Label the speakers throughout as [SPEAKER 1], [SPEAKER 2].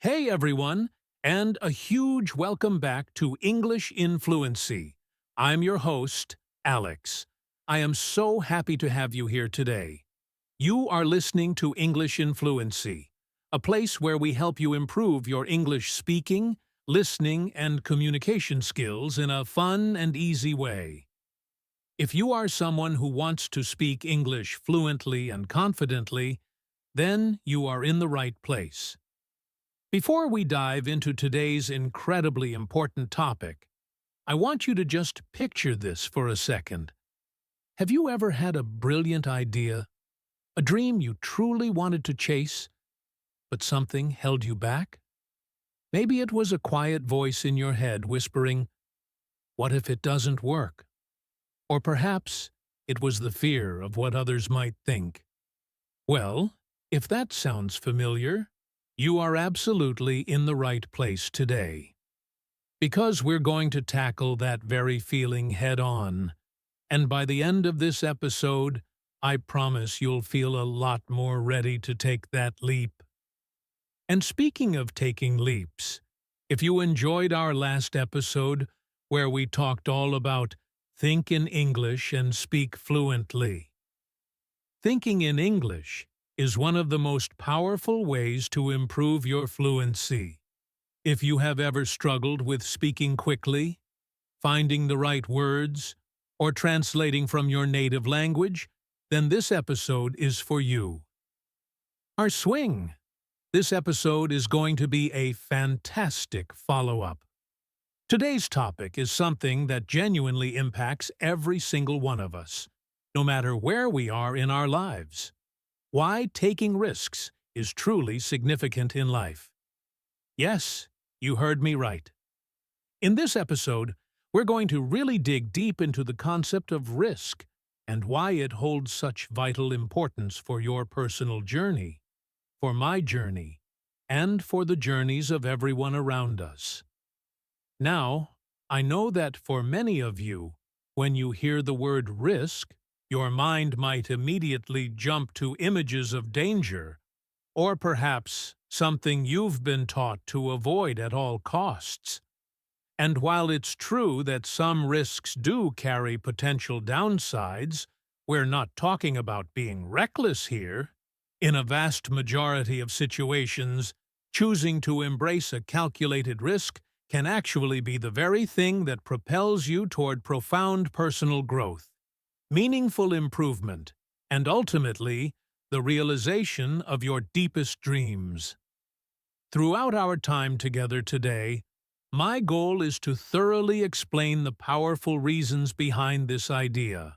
[SPEAKER 1] Hey everyone, and a huge welcome back to English in Fluency. I'm your host, Alex. I am so happy to have you here today. You are listening to English in Fluency, a place where we help you improve your English speaking, listening, and communication skills in a fun and easy way. If you are someone who wants to speak English fluently and confidently, then you are in the right place. Before we dive into today's incredibly important topic, I want you to just picture this for a second. Have you ever had a brilliant idea, a dream you truly wanted to chase, but something held you back? Maybe it was a quiet voice in your head whispering, "What if it doesn't work?" Or perhaps it was the fear of what others might think. Well, if that sounds familiar, you are absolutely in the right place today. Because we're going to tackle that very feeling head-on, and by the end of this episode, I promise you'll feel a lot more ready to take that leap. And speaking of taking leaps, if you enjoyed our last episode, where we talked all about think in English and speak fluently. Thinking in English is one of the most powerful ways to improve your fluency. If you have ever struggled with speaking quickly, finding the right words, or translating from your native language, then this episode is for you. Our swing! This episode is going to be a fantastic follow-up. Today's topic is something that genuinely impacts every single one of us, no matter where we are in our lives. Why taking risks is truly significant in life. Yes, you heard me right. In this episode, we're going to really dig deep into the concept of risk and why it holds such vital importance for your personal journey, for my journey, and for the journeys of everyone around us. Now, I know that for many of you, when you hear the word risk, your mind might immediately jump to images of danger, or perhaps something you've been taught to avoid at all costs. And while it's true that some risks do carry potential downsides, we're not talking about being reckless here. In a vast majority of situations, choosing to embrace a calculated risk can actually be the very thing that propels you toward profound personal growth, meaningful improvement, and ultimately, the realization of your deepest dreams. Throughout our time together today, my goal is to thoroughly explain the powerful reasons behind this idea.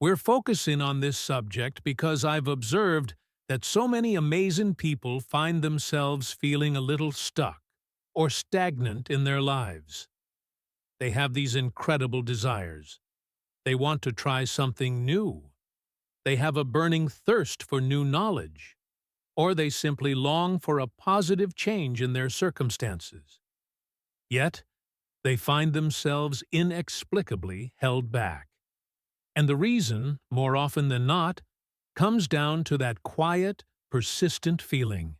[SPEAKER 1] We're focusing on this subject because I've observed that so many amazing people find themselves feeling a little stuck or stagnant in their lives. They have these incredible desires. They want to try something new. They have a burning thirst for new knowledge. Or they simply long for a positive change in their circumstances. Yet, they find themselves inexplicably held back. And the reason, more often than not, comes down to that quiet, persistent feeling,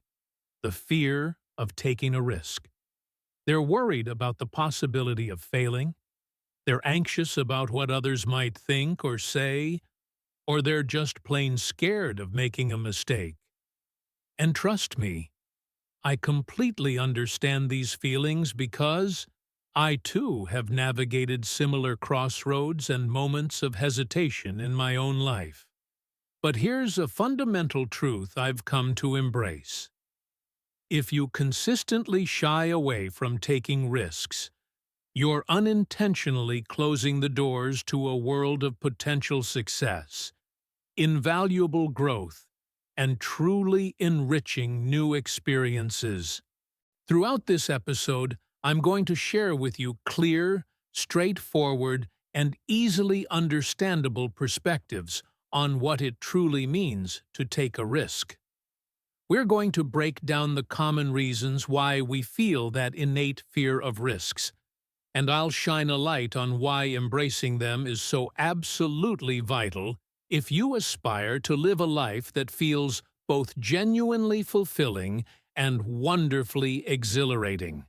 [SPEAKER 1] the fear of taking a risk. They're worried about the possibility of failing. They're anxious about what others might think or say, or they're just plain scared of making a mistake. And trust me, I completely understand these feelings because I too have navigated similar crossroads and moments of hesitation in my own life. But here's a fundamental truth I've come to embrace. If you consistently shy away from taking risks, you're unintentionally closing the doors to a world of potential success, invaluable growth, and truly enriching new experiences. Throughout this episode, I'm going to share with you clear, straightforward, and easily understandable perspectives on what it truly means to take a risk. We're going to break down the common reasons why we feel that innate fear of risks, and I'll shine a light on why embracing them is so absolutely vital if you aspire to live a life that feels both genuinely fulfilling and wonderfully exhilarating.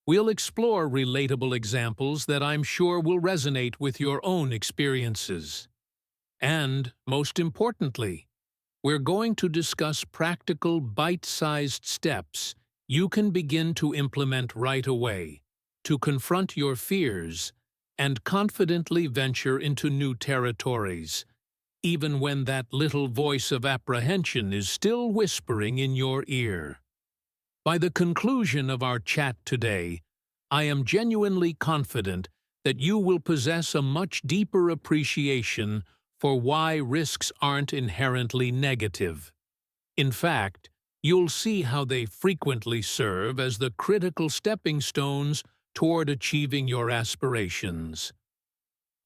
[SPEAKER 1] We'll explore relatable examples that I'm sure will resonate with your own experiences. And, most importantly, we're going to discuss practical, bite-sized steps you can begin to implement right away to confront your fears and confidently venture into new territories, even when that little voice of apprehension is still whispering in your ear. By the conclusion of our chat today, I am genuinely confident that you will possess a much deeper appreciation for why risks aren't inherently negative. In fact, you'll see how they frequently serve as the critical stepping stones toward achieving your aspirations.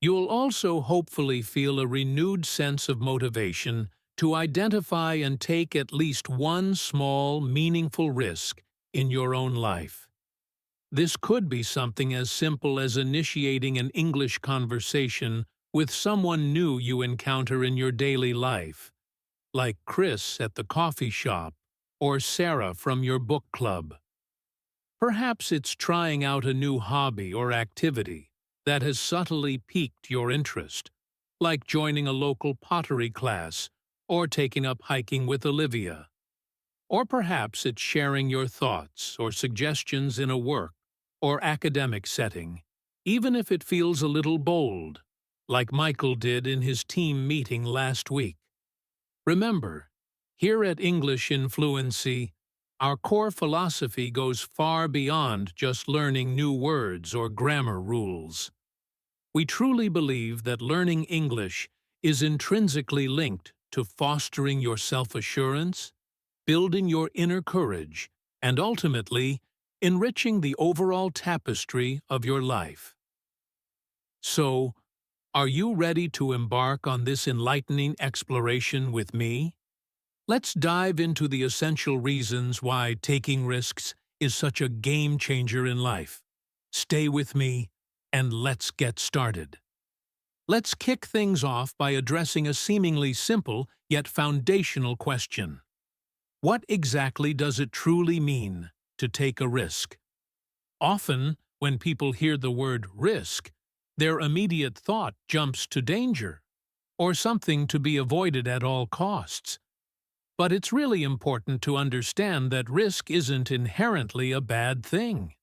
[SPEAKER 1] You'll also hopefully feel a renewed sense of motivation to identify and take at least one small, meaningful risk in your own life. This could be something as simple as initiating an English conversation with someone new you encounter in your daily life, like Chris at the coffee shop or Sarah from your book club. Perhaps it's trying out a new hobby or activity that has subtly piqued your interest, like joining a local pottery class or taking up hiking with Olivia. Or perhaps it's sharing your thoughts or suggestions in a work or academic setting, even if it feels a little bold, like Michael did in his team meeting last week. Remember, here at English in Fluency, our core philosophy goes far beyond just learning new words or grammar rules. We truly believe that learning English is intrinsically linked to fostering your self-assurance, building your inner courage, and ultimately, enriching the overall tapestry of your life. So, are you ready to embark on this enlightening exploration with me? Let's dive into the essential reasons why taking risks is such a game-changer in life. Stay with me, and let's get started. Let's kick things off by addressing a seemingly simple yet foundational question. What exactly does it truly mean to take a risk? Often, when people hear the word risk, their immediate thought jumps to danger, or something to be avoided at all costs. But it's really important to understand that risk isn't inherently a bad thing.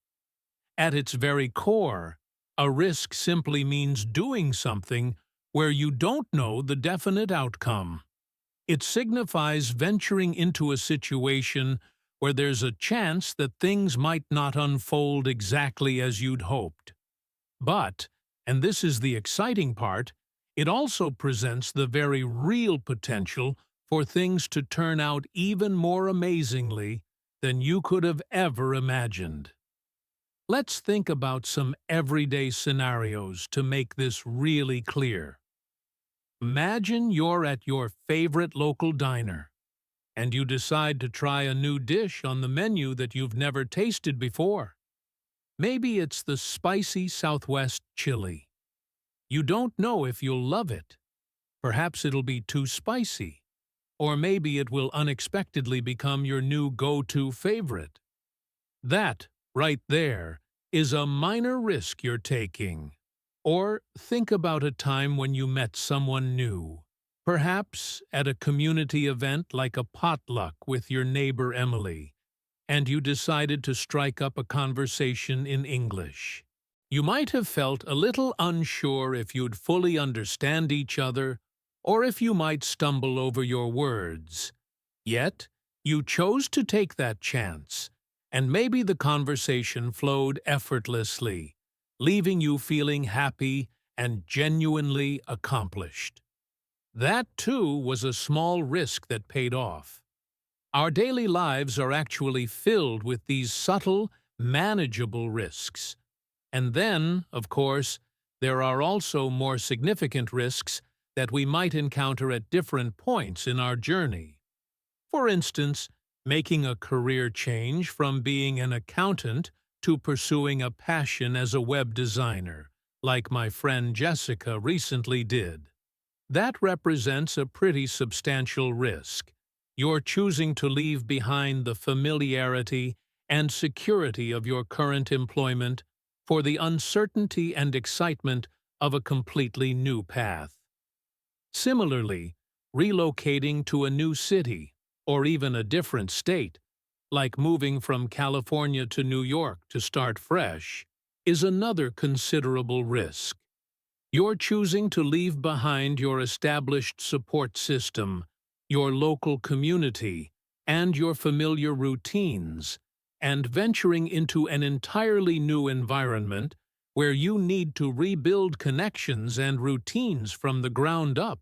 [SPEAKER 1] At its very core, a risk simply means doing something where you don't know the definite outcome. It signifies venturing into a situation where there's a chance that things might not unfold exactly as you'd hoped. But, and this is the exciting part, it also presents the very real potential for things to turn out even more amazingly than you could have ever imagined. Let's think about some everyday scenarios to make this really clear. Imagine you're at your favorite local diner, and you decide to try a new dish on the menu that you've never tasted before. Maybe it's the spicy Southwest chili. You don't know if you'll love it. Perhaps it'll be too spicy. Or maybe it will unexpectedly become your new go-to favorite. That, right there, is a minor risk you're taking. Or think about a time when you met someone new, perhaps at a community event like a potluck with your neighbor Emily, and you decided to strike up a conversation in English. You might have felt a little unsure if you'd fully understand each other, or if you might stumble over your words. Yet, you chose to take that chance, and maybe the conversation flowed effortlessly, leaving you feeling happy and genuinely accomplished. That, too, was a small risk that paid off. Our daily lives are actually filled with these subtle, manageable risks. And then, of course, there are also more significant risks that we might encounter at different points in our journey. For instance, making a career change from being an accountant to pursuing a passion as a web designer, like my friend Jessica recently did. That represents a pretty substantial risk. You're choosing to leave behind the familiarity and security of your current employment for the uncertainty and excitement of a completely new path. Similarly, relocating to a new city or even a different state, like moving from California to New York to start fresh, is another considerable risk. You're choosing to leave behind your established support system, your local community, and your familiar routines, and venturing into an entirely new environment where you need to rebuild connections and routines from the ground up.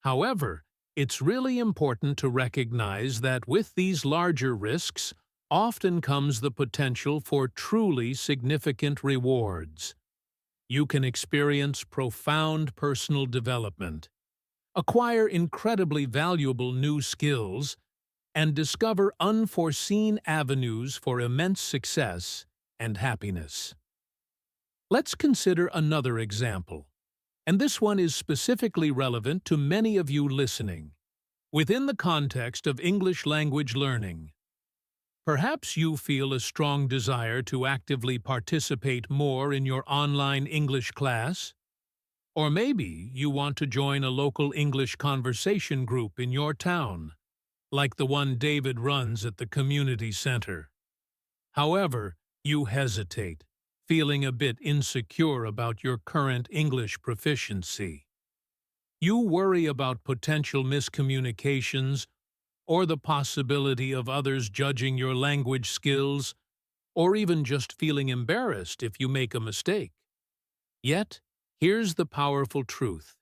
[SPEAKER 1] However, it's really important to recognize that with these larger risks often comes the potential for truly significant rewards. You can experience profound personal development, acquire incredibly valuable new skills, and discover unforeseen avenues for immense success and happiness. Let's consider another example, and this one is specifically relevant to many of you listening, within the context of English language learning. Perhaps you feel a strong desire to actively participate more in your online English class, or maybe you want to join a local English conversation group in your town, like the one David runs at the community center. However, you hesitate, feeling a bit insecure about your current English proficiency. You worry about potential miscommunications or the possibility of others judging your language skills, or even just feeling embarrassed if you make a mistake. Yet, here's the powerful truth.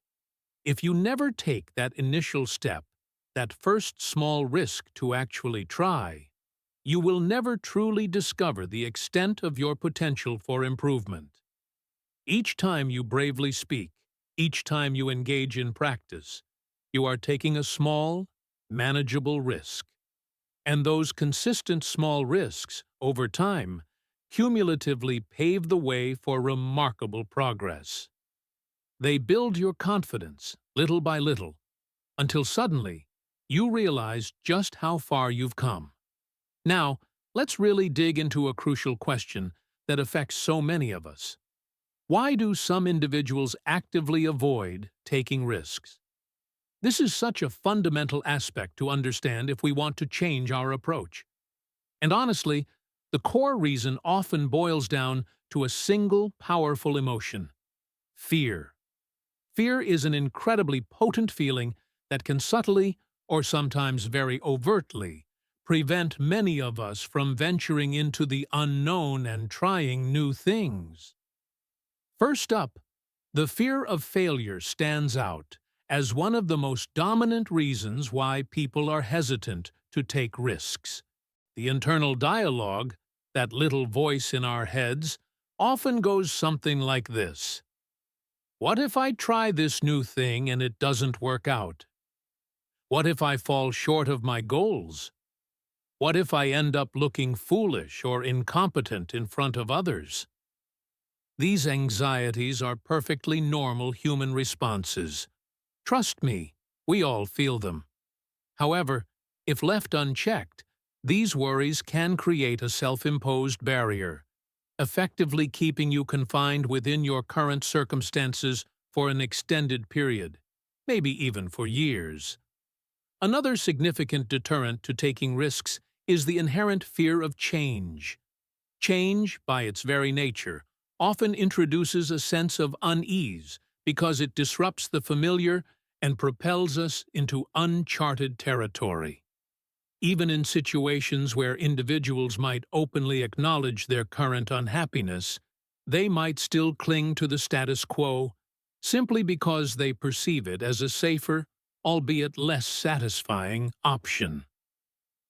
[SPEAKER 1] If you never take that initial step, that first small risk to actually try, you will never truly discover the extent of your potential for improvement. Each time you bravely speak, each time you engage in practice, you are taking a small, manageable risk. And those consistent small risks, over time, cumulatively pave the way for remarkable progress. They build your confidence, little by little, until suddenly you realize just how far you've come. Now, let's really dig into a crucial question that affects so many of us. Why do some individuals actively avoid taking risks? This is such a fundamental aspect to understand if we want to change our approach. And honestly, the core reason often boils down to a single powerful emotion: fear. Fear is an incredibly potent feeling that can subtly, or sometimes very overtly, prevent many of us from venturing into the unknown and trying new things. First up, the fear of failure stands out as one of the most dominant reasons why people are hesitant to take risks. The internal dialogue, that little voice in our heads, often goes something like this: what if I try this new thing and it doesn't work out? What if I fall short of my goals? What if I end up looking foolish or incompetent in front of others? These anxieties are perfectly normal human responses. Trust me, we all feel them. However, if left unchecked, these worries can create a self-imposed barrier, effectively keeping you confined within your current circumstances for an extended period, maybe even for years. Another significant deterrent to taking risks is the inherent fear of change. Change, by its very nature, often introduces a sense of unease because it disrupts the familiar and propels us into uncharted territory. Even in situations where individuals might openly acknowledge their current unhappiness, they might still cling to the status quo simply because they perceive it as a safer, albeit less satisfying, option.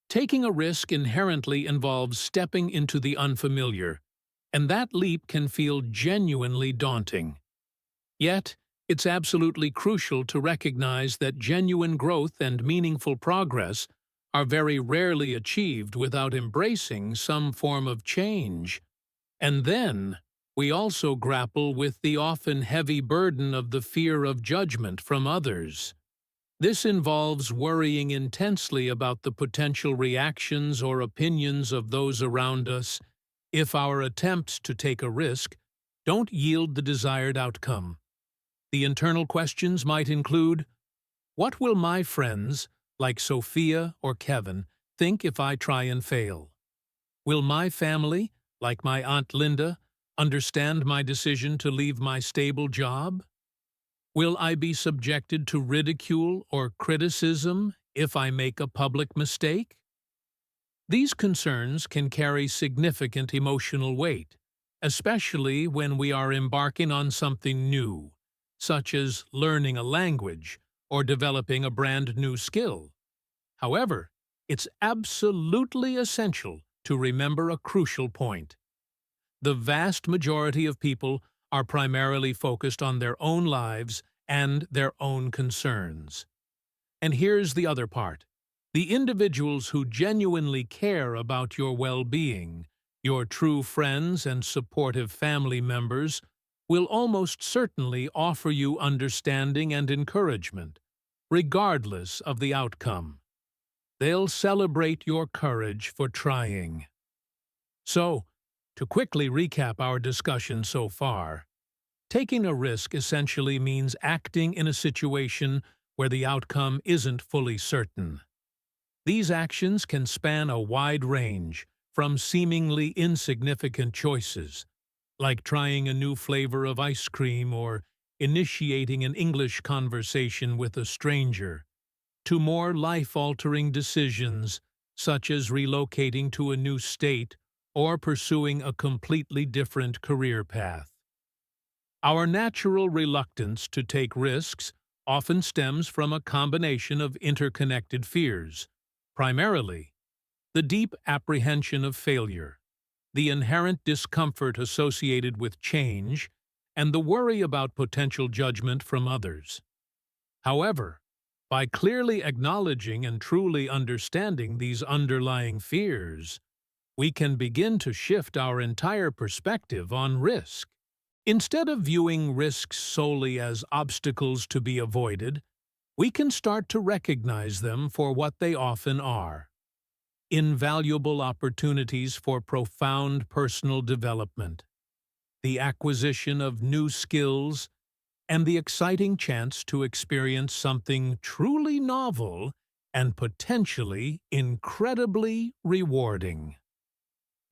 [SPEAKER 1] Taking a risk inherently involves stepping into the unfamiliar, and that leap can feel genuinely daunting. Yet, it's absolutely crucial to recognize that genuine growth and meaningful progress are very rarely achieved without embracing some form of change. And then, we also grapple with the often heavy burden of the fear of judgment from others. This involves worrying intensely about the potential reactions or opinions of those around us if our attempts to take a risk don't yield the desired outcome. The internal questions might include, what will my friends, like Sophia or Kevin, think if I try and fail? Will my family, like my Aunt Linda, understand my decision to leave my stable job? Will I be subjected to ridicule or criticism if I make a public mistake? These concerns can carry significant emotional weight, especially when we are embarking on something new, such as learning a language or developing a brand new skill. However, it's absolutely essential to remember a crucial point. The vast majority of people are primarily focused on their own lives and their own concerns. And here's the other part. The individuals who genuinely care about your well-being, your true friends and supportive family members, will almost certainly offer you understanding and encouragement, regardless of the outcome. They'll celebrate your courage for trying. So, to quickly recap our discussion so far, taking a risk essentially means acting in a situation where the outcome isn't fully certain. These actions can span a wide range, from seemingly insignificant choices, like trying a new flavor of ice cream or initiating an English conversation with a stranger, to more life-altering decisions, such as relocating to a new state or pursuing a completely different career path. Our natural reluctance to take risks often stems from a combination of interconnected fears, primarily the deep apprehension of failure, the inherent discomfort associated with change, and the worry about potential judgment from others. However, by clearly acknowledging and truly understanding these underlying fears, we can begin to shift our entire perspective on risk. Instead of viewing risks solely as obstacles to be avoided, we can start to recognize them for what they often are: invaluable opportunities for profound personal development, the acquisition of new skills, and the exciting chance to experience something truly novel and potentially incredibly rewarding.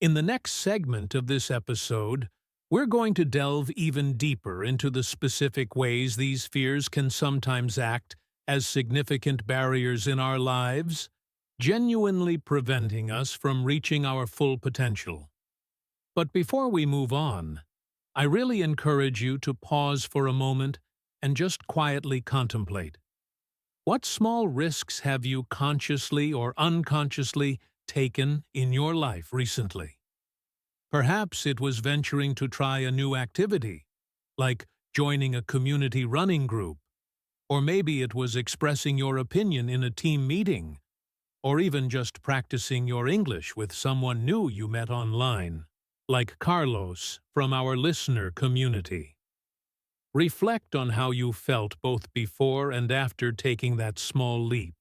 [SPEAKER 1] In the next segment of this episode, we're going to delve even deeper into the specific ways these fears can sometimes act as significant barriers in our lives, genuinely preventing us from reaching our full potential. But before we move on, I really encourage you to pause for a moment and just quietly contemplate. What small risks have you consciously or unconsciously taken in your life recently? Perhaps it was venturing to try a new activity, like joining a community running group, or maybe it was expressing your opinion in a team meeting, or even just practicing your English with someone new you met online, like Carlos from our listener community. Reflect on how you felt both before and after taking that small leap.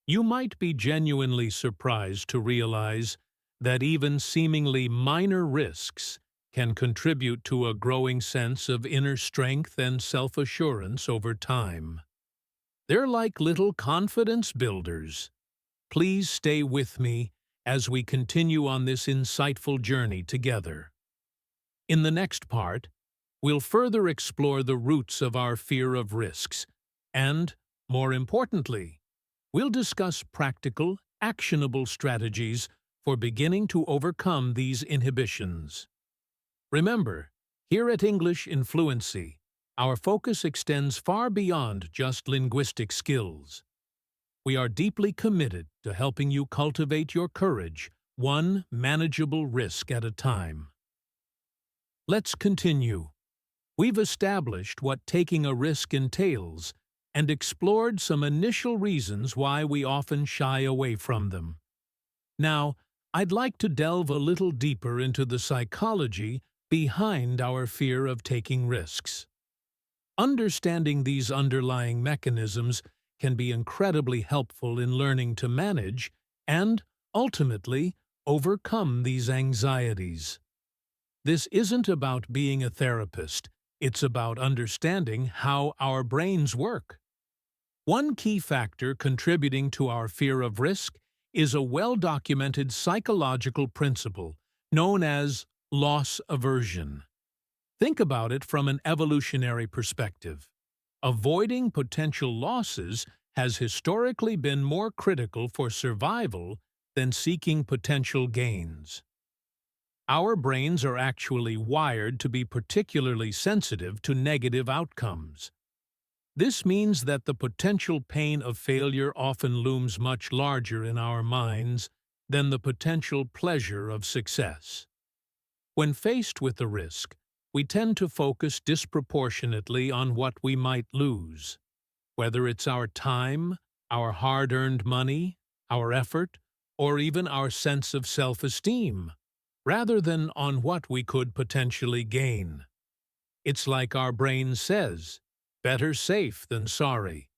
[SPEAKER 1] You might be genuinely surprised to realize that even seemingly minor risks can contribute to a growing sense of inner strength and self-assurance over time. They're like little confidence builders. Please stay with me as we continue on this insightful journey together. In the next part, we'll further explore the roots of our fear of risks, and, more importantly, we'll discuss practical, actionable strategies for beginning to overcome these inhibitions. Remember, here at English in Fluency, our focus extends far beyond just linguistic skills. We are deeply committed to helping you cultivate your courage, one manageable risk at a time. Let's continue. We've established what taking a risk entails and explored some initial reasons why we often shy away from them. Now, I'd like to delve a little deeper into the psychology behind our fear of taking risks. Understanding these underlying mechanisms can be incredibly helpful in learning to manage and, ultimately, overcome these anxieties. This isn't about being a therapist, it's about understanding how our brains work. One key factor contributing to our fear of risk is a well-documented psychological principle known as loss aversion. Think about it from an evolutionary perspective. Avoiding potential losses has historically been more critical for survival than seeking potential gains. Our brains are actually wired to be particularly sensitive to negative outcomes. This means that the potential pain of failure often looms much larger in our minds than the potential pleasure of success. When faced with a risk, we tend to focus disproportionately on what we might lose, whether it's our time, our hard-earned money, our effort, or even our sense of self-esteem, rather than on what we could potentially gain. It's like our brain says, better safe than sorry,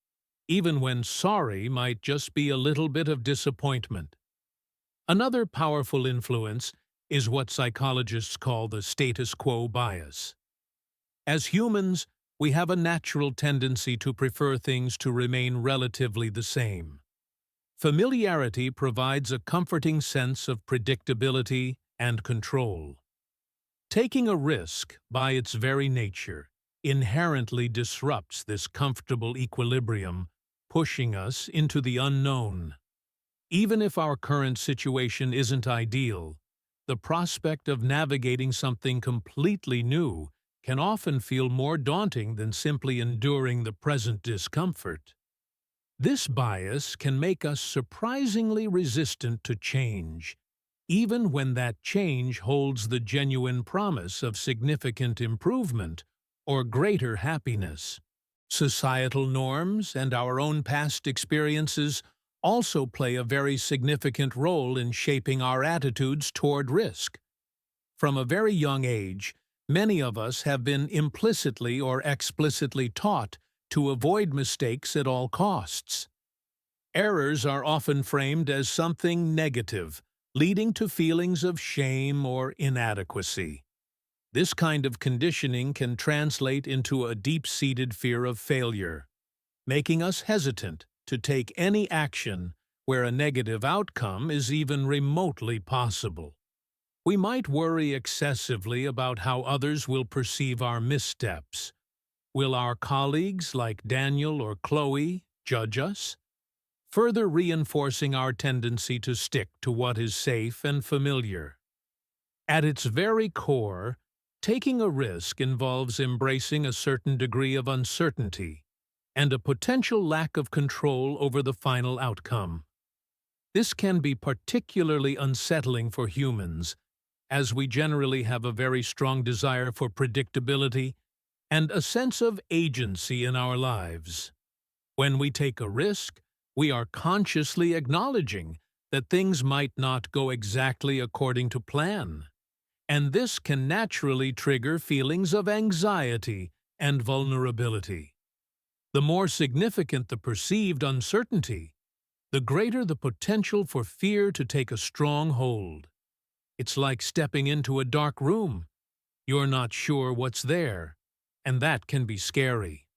[SPEAKER 1] even when sorry might just be a little bit of disappointment. Another powerful influence is what psychologists call the status quo bias. As humans, we have a natural tendency to prefer things to remain relatively the same. Familiarity provides a comforting sense of predictability and control. Taking a risk, by its very nature, inherently disrupts this comfortable equilibrium, pushing us into the unknown. Even if our current situation isn't ideal, the prospect of navigating something completely new can often feel more daunting than simply enduring the present discomfort. This bias can make us surprisingly resistant to change, even when that change holds the genuine promise of significant improvement or greater happiness. Societal norms and our own past experiences also play a very significant role in shaping our attitudes toward risk. From a very young age, many of us have been implicitly or explicitly taught to avoid mistakes at all costs. Errors are often framed as something negative, leading to feelings of shame or inadequacy. This kind of conditioning can translate into a deep-seated fear of failure, making us hesitant to take any action where a negative outcome is even remotely possible. We might worry excessively about how others will perceive our missteps. Will our colleagues, like Daniel or Chloe, judge us? Further reinforcing our tendency to stick to what is safe and familiar. At its very core, taking a risk involves embracing a certain degree of uncertainty and a potential lack of control over the final outcome. This can be particularly unsettling for humans, as we generally have a very strong desire for predictability and a sense of agency in our lives. When we take a risk, we are consciously acknowledging that things might not go exactly according to plan, and this can naturally trigger feelings of anxiety and vulnerability. The more significant the perceived uncertainty, the greater the potential for fear to take a strong hold. It's like stepping into a dark room. You're not sure what's there, and that can be scary.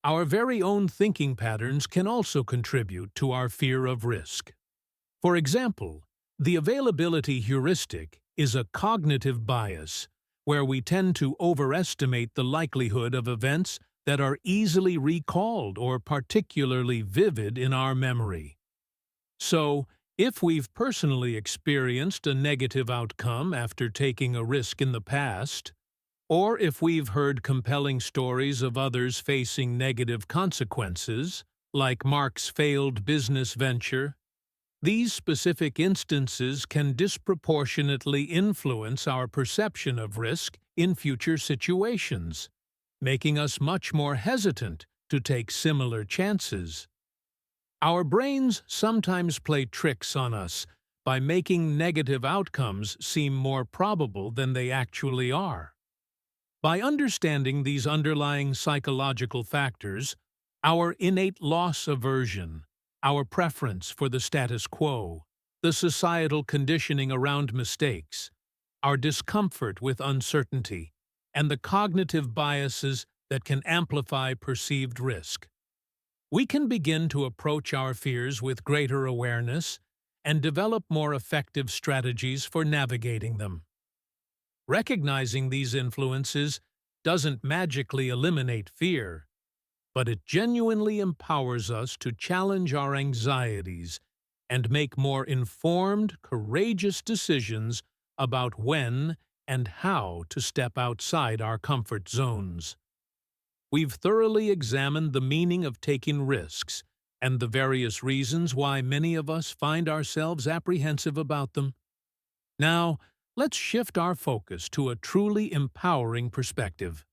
[SPEAKER 1] Our very own thinking patterns can also contribute to our fear of risk. For example, the availability heuristic is a cognitive bias where we tend to overestimate the likelihood of events that are easily recalled or particularly vivid in our memory. So, if we've personally experienced a negative outcome after taking a risk in the past, or if we've heard compelling stories of others facing negative consequences, like Mark's failed business venture, these specific instances can disproportionately influence our perception of risk in future situations, making us much more hesitant to take similar chances. Our brains sometimes play tricks on us by making negative outcomes seem more probable than they actually are. By understanding these underlying psychological factors, Our innate loss aversion, our preference for the status quo, the societal conditioning around mistakes, our discomfort with uncertainty, and the cognitive biases that can amplify perceived risk. We can begin to approach our fears with greater awareness and develop more effective strategies for navigating them. Recognizing these influences doesn't magically eliminate fear, but it genuinely empowers us to challenge our anxieties and make more informed, courageous decisions about when and how to step outside our comfort zones. We've thoroughly examined the meaning of taking risks and the various reasons why many of us find ourselves apprehensive about them. Now, let's shift our focus to a truly empowering perspective.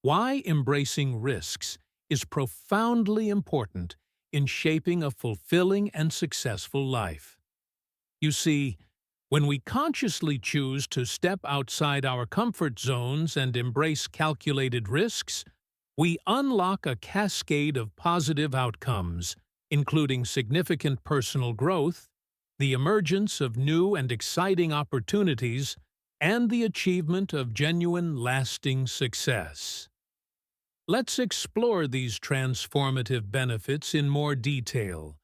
[SPEAKER 1] Why embracing risks is profoundly important in shaping a fulfilling and successful life. You see, when we consciously choose to step outside our comfort zones and embrace calculated risks, we unlock a cascade of positive outcomes, including significant personal growth, the emergence of new and exciting opportunities, and the achievement of genuine, lasting success. Let's explore these transformative benefits in more detail,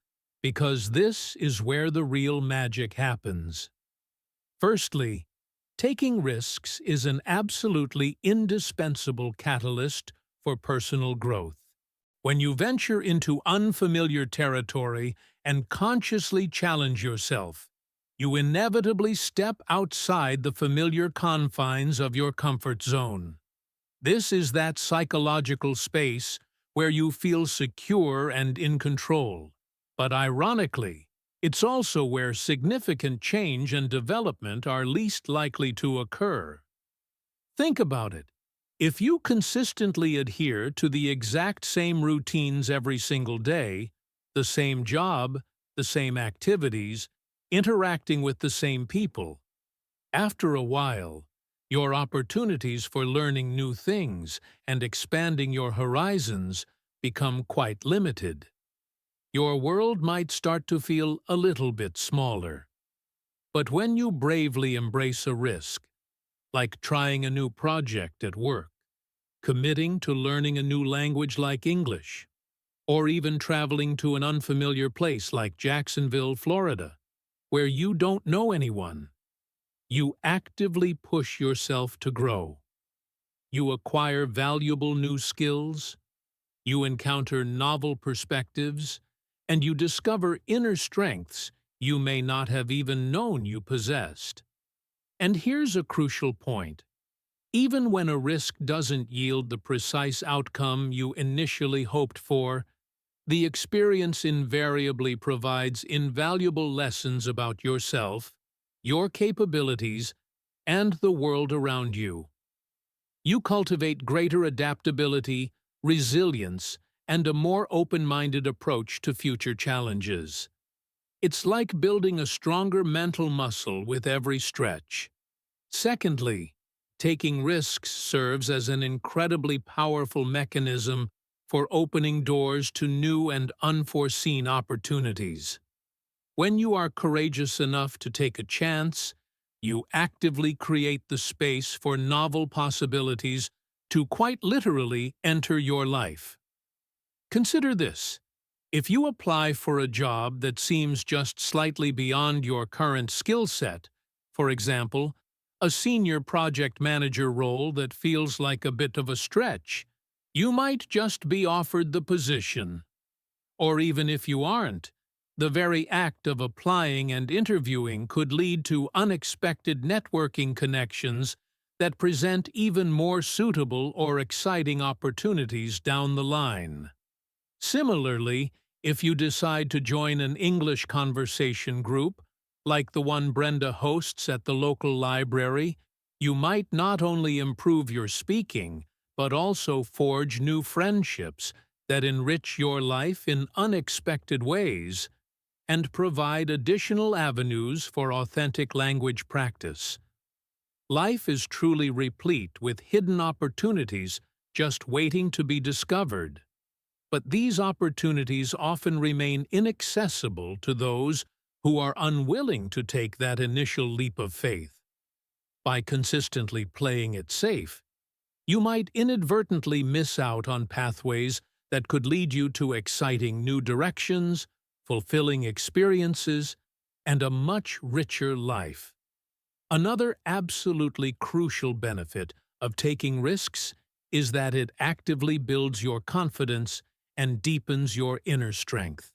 [SPEAKER 1] because this is where the real magic happens. Firstly, taking risks is an absolutely indispensable catalyst for personal growth. When you venture into unfamiliar territory and consciously challenge yourself, you inevitably step outside the familiar confines of your comfort zone. This is that psychological space where you feel secure and in control. But ironically, it's also where significant change and development are least likely to occur. Think about it. If you consistently adhere to the exact same routines every single day, the same job, the same activities, interacting with the same people, after a while, your opportunities for learning new things and expanding your horizons become quite limited. Your world might start to feel a little bit smaller. But when you bravely embrace a risk, like trying a new project at work, committing to learning a new language like English, or even traveling to an unfamiliar place like Jacksonville, Florida, where you don't know anyone, you actively push yourself to grow. You acquire valuable new skills, you encounter novel perspectives, and you discover inner strengths you may not have even known you possessed. And here's a crucial point. Even when a risk doesn't yield the precise outcome you initially hoped for, the experience invariably provides invaluable lessons about yourself, your capabilities, and the world around you. You cultivate greater adaptability, resilience, and a more open-minded approach to future challenges. It's like building a stronger mental muscle with every stretch. Secondly, taking risks serves as an incredibly powerful mechanism for opening doors to new and unforeseen opportunities. When you are courageous enough to take a chance, you actively create the space for novel possibilities to quite literally enter your life. Consider this. If you apply for a job that seems just slightly beyond your current skill set, for example, a senior project manager role that feels like a bit of a stretch, you might just be offered the position. Or even if you aren't, the very act of applying and interviewing could lead to unexpected networking connections that present even more suitable or exciting opportunities down the line. Similarly, if you decide to join an English conversation group, like the one Brenda hosts at the local library, you might not only improve your speaking, but also forge new friendships that enrich your life in unexpected ways and provide additional avenues for authentic language practice. Life is truly replete with hidden opportunities just waiting to be discovered. but these opportunities often remain inaccessible to those who are unwilling to take that initial leap of faith. By consistently playing it safe, you might inadvertently miss out on pathways that could lead you to exciting new directions, fulfilling experiences, and a much richer life. Another absolutely crucial benefit of taking risks is that it actively builds your confidence and deepens your inner strength.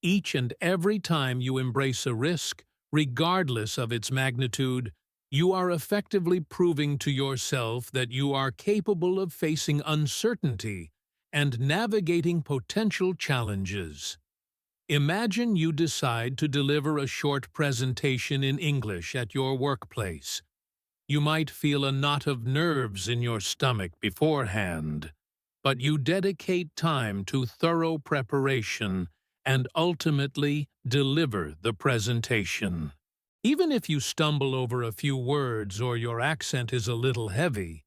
[SPEAKER 1] Each and every time you embrace a risk, regardless of its magnitude, you are effectively proving to yourself that you are capable of facing uncertainty and navigating potential challenges. Imagine you decide to deliver a short presentation in English at your workplace. You might feel a knot of nerves in your stomach beforehand, but you dedicate time to thorough preparation and ultimately deliver the presentation. Even if you stumble over a few words or your accent is a little heavy,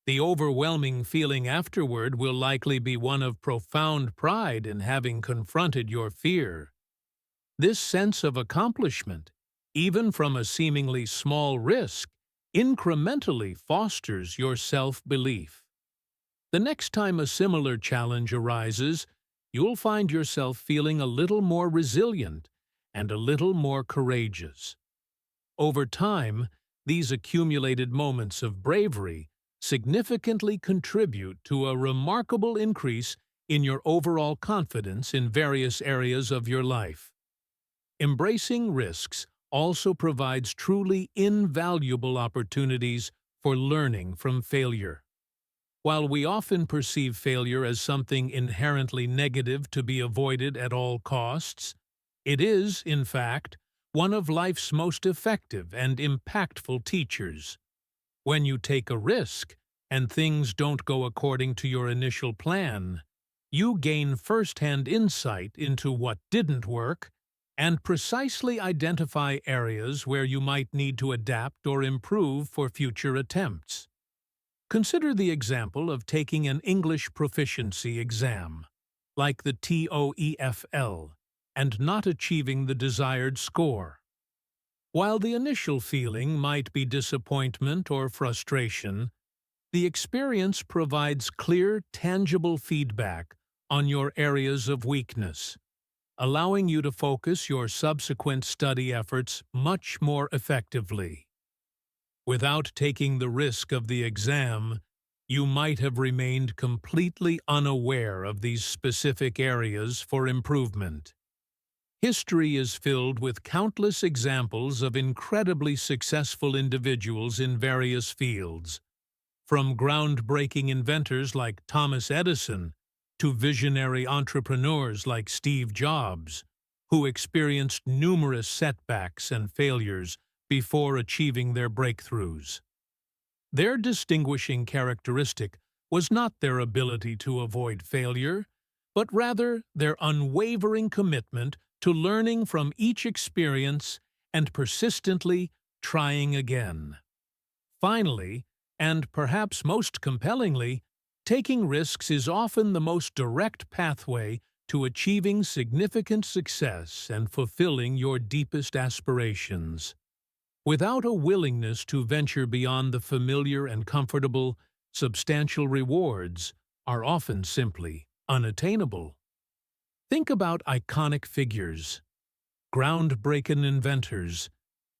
[SPEAKER 1] the overwhelming feeling afterward will likely be one of profound pride in having confronted your fear. This sense of accomplishment, even from a seemingly small risk, incrementally fosters your self-belief. The next time a similar challenge arises, you'll find yourself feeling a little more resilient and a little more courageous. Over time, these accumulated moments of bravery significantly contribute to a remarkable increase in your overall confidence in various areas of your life. Embracing risks also provides truly invaluable opportunities for learning from failure. While we often perceive failure as something inherently negative to be avoided at all costs, it is, in fact, one of life's most effective and impactful teachers. When you take a risk and things don't go according to your initial plan, you gain first-hand insight into what didn't work and precisely identify areas where you might need to adapt or improve for future attempts. Consider the example of taking an English proficiency exam, like the TOEFL, and not achieving the desired score. While the initial feeling might be disappointment or frustration, the experience provides clear, tangible feedback on your areas of weakness, allowing you to focus your subsequent study efforts much more effectively. Without taking the risk of the exam, you might have remained completely unaware of these specific areas for improvement. History is filled with countless examples of incredibly successful individuals in various fields, from groundbreaking inventors like Thomas Edison to visionary entrepreneurs like Steve Jobs, who experienced numerous setbacks and failures before achieving their breakthroughs. Their distinguishing characteristic was not their ability to avoid failure, but rather their unwavering commitment to learning from each experience and persistently trying again. Finally, and perhaps most compellingly, taking risks is often the most direct pathway to achieving significant success and fulfilling your deepest aspirations. Without a willingness to venture beyond the familiar and comfortable, substantial rewards are often simply unattainable. Think about iconic figures, groundbreaking inventors,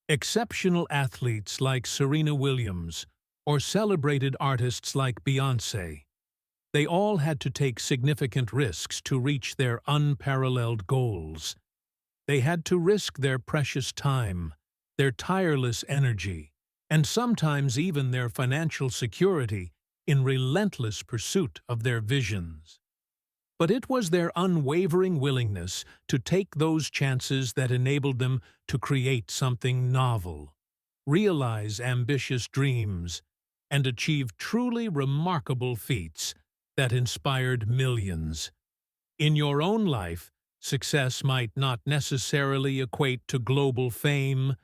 [SPEAKER 1] exceptional athletes like Serena Williams, or celebrated artists like Beyoncé. They all had to take significant risks to reach their unparalleled goals. They had to risk their precious time, their tireless energy, and sometimes even their financial security in relentless pursuit of their visions. But it was their unwavering willingness to take those chances that enabled them to create something novel, realize ambitious dreams, and achieve truly remarkable feats that inspired millions. In your own life, success might not necessarily equate to global fame,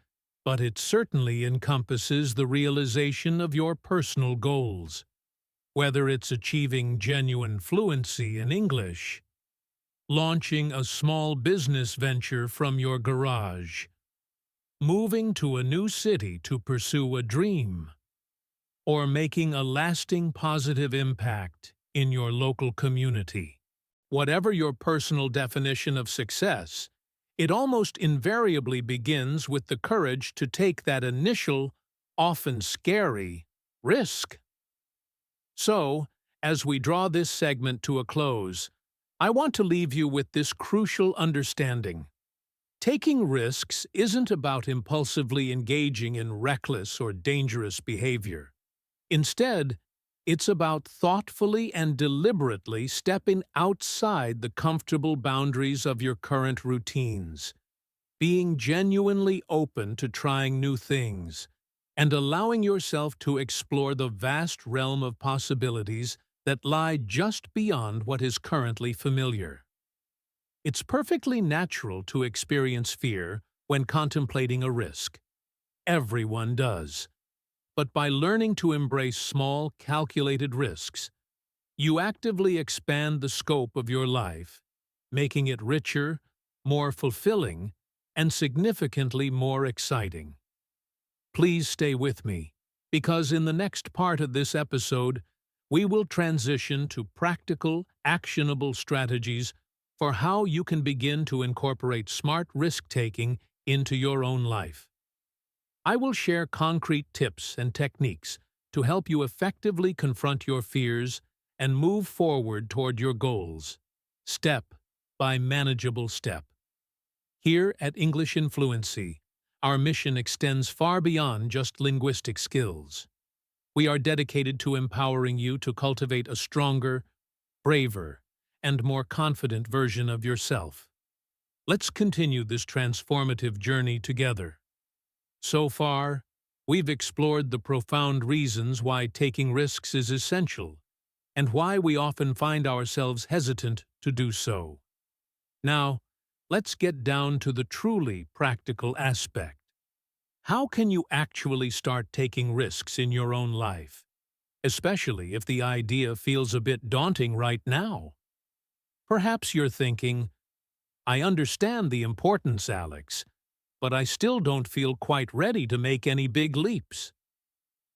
[SPEAKER 1] but it certainly encompasses the realization of your personal goals. Whether it's achieving genuine fluency in English, launching a small business venture from your garage, moving to a new city to pursue a dream, or making a lasting positive impact in your local community. Whatever your personal definition of success, it almost invariably begins with the courage to take that initial, often scary, risk. So, as we draw this segment to a close, I want to leave you with this crucial understanding. Taking risks isn't about impulsively engaging in reckless or dangerous behavior. Instead, it's about thoughtfully and deliberately stepping outside the comfortable boundaries of your current routines, being genuinely open to trying new things, and allowing yourself to explore the vast realm of possibilities that lie just beyond what is currently familiar. It's perfectly natural to experience fear when contemplating a risk. Everyone does. But by learning to embrace small, calculated risks, you actively expand the scope of your life, making it richer, more fulfilling, and significantly more exciting. Please stay with me, because in the next part of this episode, we will transition to practical, actionable strategies for how you can begin to incorporate smart risk-taking into your own life. I will share concrete tips and techniques to help you effectively confront your fears and move forward toward your goals, step by manageable step. Here at English in Fluency, our mission extends far beyond just linguistic skills. We are dedicated to empowering you to cultivate a stronger, braver, and more confident version of yourself. Let's continue this transformative journey together. So far, we've explored the profound reasons why taking risks is essential, and why we often find ourselves hesitant to do so. Now, let's get down to the truly practical aspect. How can you actually start taking risks in your own life, especially if the idea feels a bit daunting right now? Perhaps you're thinking, I understand the importance, Alex, but I still don't feel quite ready to make any big leaps.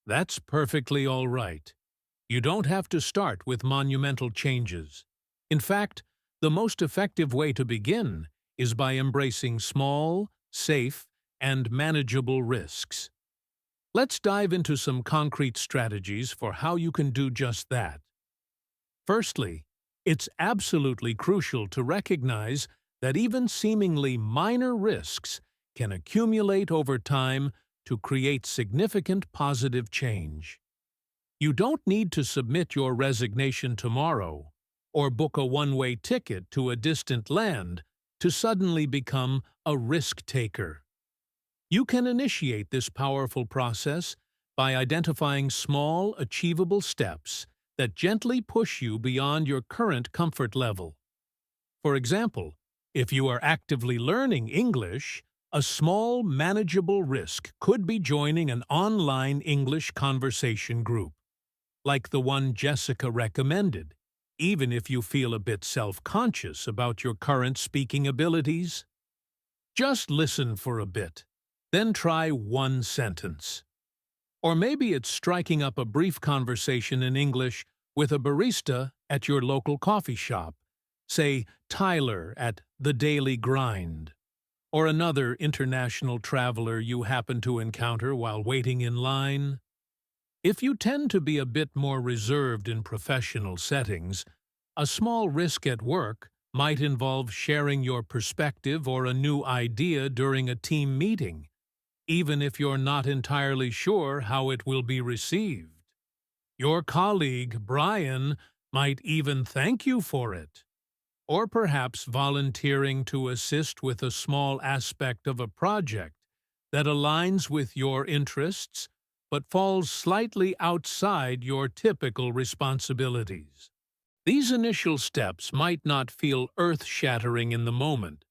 [SPEAKER 1] That's perfectly all right. You don't have to start with monumental changes. In fact, the most effective way to begin is by embracing small, safe, and manageable risks. Let's dive into some concrete strategies for how you can do just that. Firstly, it's absolutely crucial to recognize that even seemingly minor risks can accumulate over time to create significant positive change. You don't need to submit your resignation tomorrow or book a one-way ticket to a distant land to suddenly become a risk-taker. You can initiate this powerful process by identifying small, achievable steps that gently push you beyond your current comfort level. For example, if you are actively learning English, a small, manageable risk could be joining an online English conversation group, like the one Jessica recommended, even if you feel a bit self-conscious about your current speaking abilities. Just listen for a bit, then try one sentence. Or maybe it's striking up a brief conversation in English with a barista at your local coffee shop, say Tyler at The Daily Grind, or another international traveler you happen to encounter while waiting in line. If you tend to be a bit more reserved in professional settings, a small risk at work might involve sharing your perspective or a new idea during a team meeting, even if you're not entirely sure how it will be received. Your colleague, Brian, might even thank you for it. Or perhaps volunteering to assist with a small aspect of a project that aligns with your interests but falls slightly outside your typical responsibilities. These initial steps might not feel earth-shattering in the moment,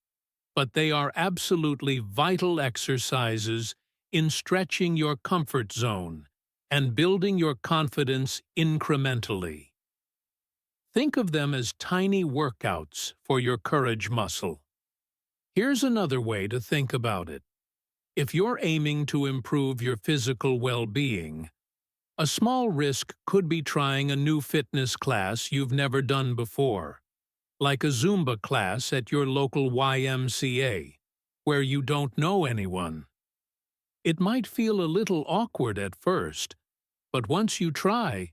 [SPEAKER 1] but they are absolutely vital exercises in stretching your comfort zone and building your confidence incrementally. Think of them as tiny workouts for your courage muscle. Here's another way to think about it. If you're aiming to improve your physical well-being, a small risk could be trying a new fitness class you've never done before, like a Zumba class at your local YMCA, where you don't know anyone. It might feel a little awkward at first, but once you try,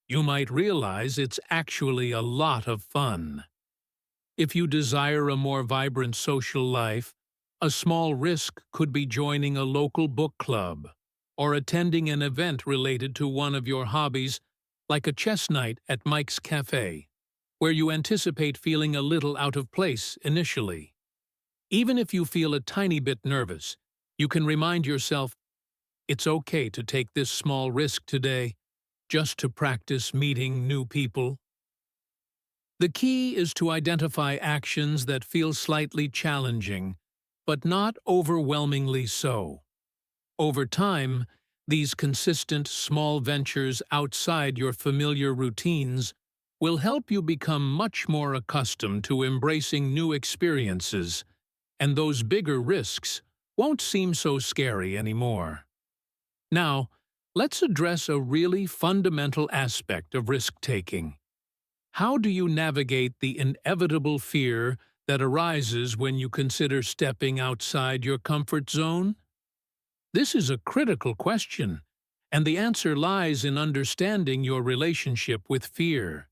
[SPEAKER 1] you might realize it's actually a lot of fun. If you desire a more vibrant social life, a small risk could be joining a local book club or attending an event related to one of your hobbies, like a chess night at Mike's Cafe, where you anticipate feeling a little out of place initially. Even if you feel a tiny bit nervous, you can remind yourself, it's okay to take this small risk today, just to practice meeting new people. The key is to identify actions that feel slightly challenging, but not overwhelmingly so. Over time, these consistent small ventures outside your familiar routines will help you become much more accustomed to embracing new experiences, and those bigger risks won't seem so scary anymore. Now, let's address a really fundamental aspect of risk-taking. How do you navigate the inevitable fear that arises when you consider stepping outside your comfort zone? This is a critical question, and the answer lies in understanding your relationship with fear.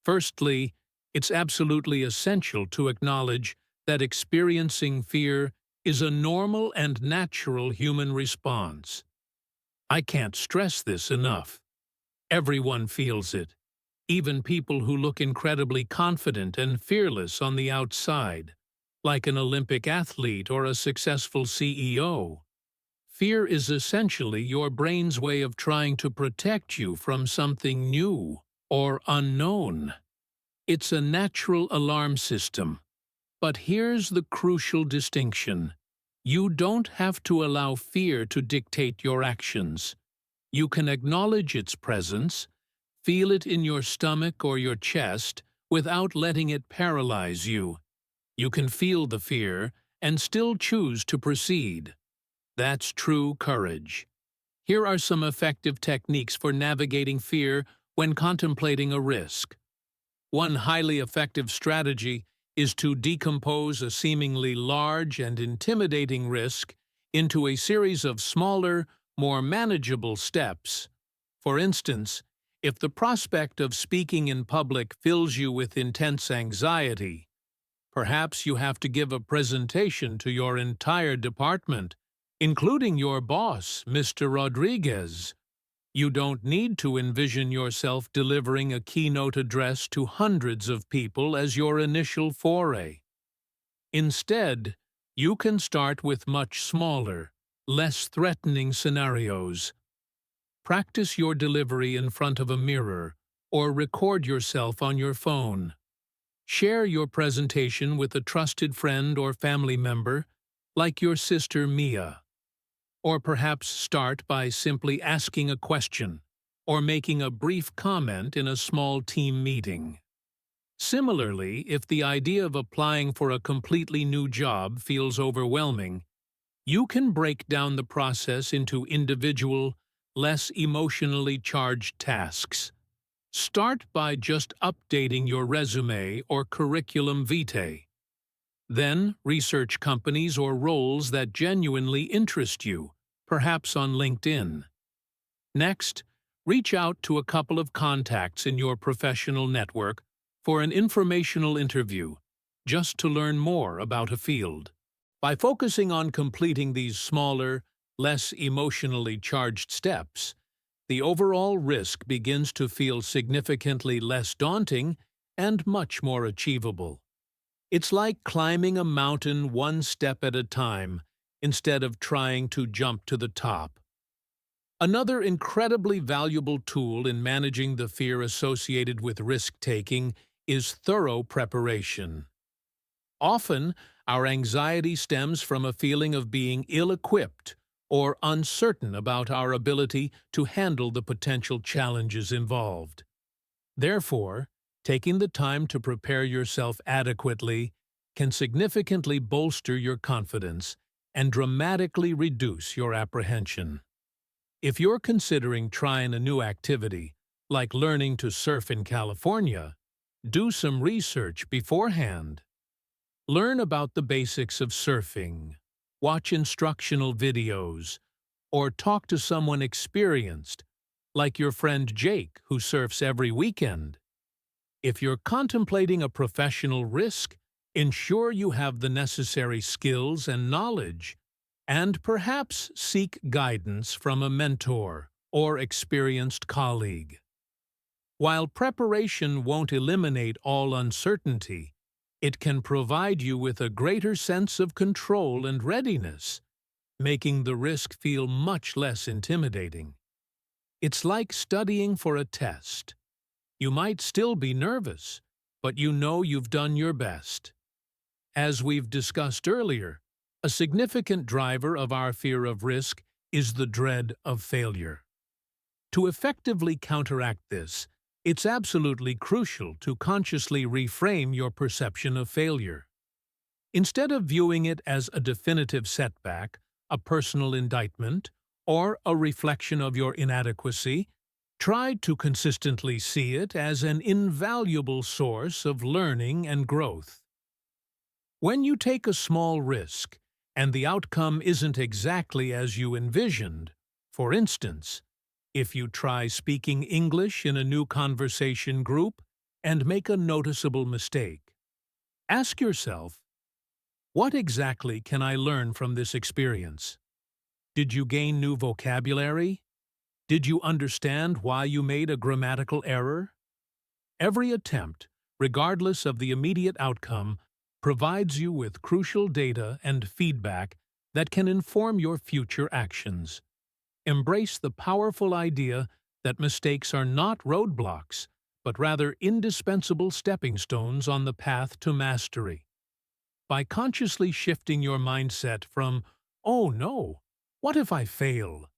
[SPEAKER 1] Firstly, it's absolutely essential to acknowledge that experiencing fear is a normal and natural human response. I can't stress this enough. Everyone feels it, even people who look incredibly confident and fearless on the outside, like an Olympic athlete or a successful CEO. Fear is essentially your brain's way of trying to protect you from something new or unknown. It's a natural alarm system. But here's the crucial distinction. You don't have to allow fear to dictate your actions. You can acknowledge its presence, feel it in your stomach or your chest without letting it paralyze you. You can feel the fear and still choose to proceed. That's true courage. Here are some effective techniques for navigating fear when contemplating a risk. One highly effective strategy is to decompose a seemingly large and intimidating risk into a series of smaller, more manageable steps. For instance, if the prospect of speaking in public fills you with intense anxiety, perhaps you have to give a presentation to your entire department, including your boss, Mr. Rodriguez. You don't need to envision yourself delivering a keynote address to hundreds of people as your initial foray. Instead, you can start with much smaller, less threatening scenarios. Practice your delivery in front of a mirror or record yourself on your phone. Share your presentation with a trusted friend or family member, like your sister Mia. Or perhaps start by simply asking a question or making a brief comment in a small team meeting. Similarly, if the idea of applying for a completely new job feels overwhelming, you can break down the process into individual, less emotionally charged tasks. Start by just updating your resume or curriculum vitae. Then, research companies or roles that genuinely interest you, perhaps on LinkedIn. Next, reach out to a couple of contacts in your professional network for an informational interview, just to learn more about a field. By focusing on completing these smaller, less emotionally charged steps, the overall risk begins to feel significantly less daunting and much more achievable. It's like climbing a mountain one step at a time, instead of trying to jump to the top. Another incredibly valuable tool in managing the fear associated with risk-taking is thorough preparation. Often, our anxiety stems from a feeling of being ill-equipped or uncertain about our ability to handle the potential challenges involved. Therefore, taking the time to prepare yourself adequately can significantly bolster your confidence and dramatically reduce your apprehension. If you're considering trying a new activity, like learning to surf in California, do some research beforehand. Learn about the basics of surfing, watch instructional videos, or talk to someone experienced, like your friend Jake, who surfs every weekend. If you're contemplating a professional risk, ensure you have the necessary skills and knowledge, and perhaps seek guidance from a mentor or experienced colleague. While preparation won't eliminate all uncertainty, it can provide you with a greater sense of control and readiness, making the risk feel much less intimidating. It's like studying for a test. You might still be nervous, but you know you've done your best. As we've discussed earlier, a significant driver of our fear of risk is the dread of failure. To effectively counteract this, it's absolutely crucial to consciously reframe your perception of failure. Instead of viewing it as a definitive setback, a personal indictment, or a reflection of your inadequacy, try to consistently see it as an invaluable source of learning and growth. When you take a small risk, and the outcome isn't exactly as you envisioned, for instance, if you try speaking English in a new conversation group and make a noticeable mistake, ask yourself, what exactly can I learn from this experience? Did you gain new vocabulary? Did you understand why you made a grammatical error? Every attempt, regardless of the immediate outcome, provides you with crucial data and feedback that can inform your future actions. Embrace the powerful idea that mistakes are not roadblocks, but rather indispensable stepping stones on the path to mastery. By consciously shifting your mindset from, "Oh no, what if I fail?"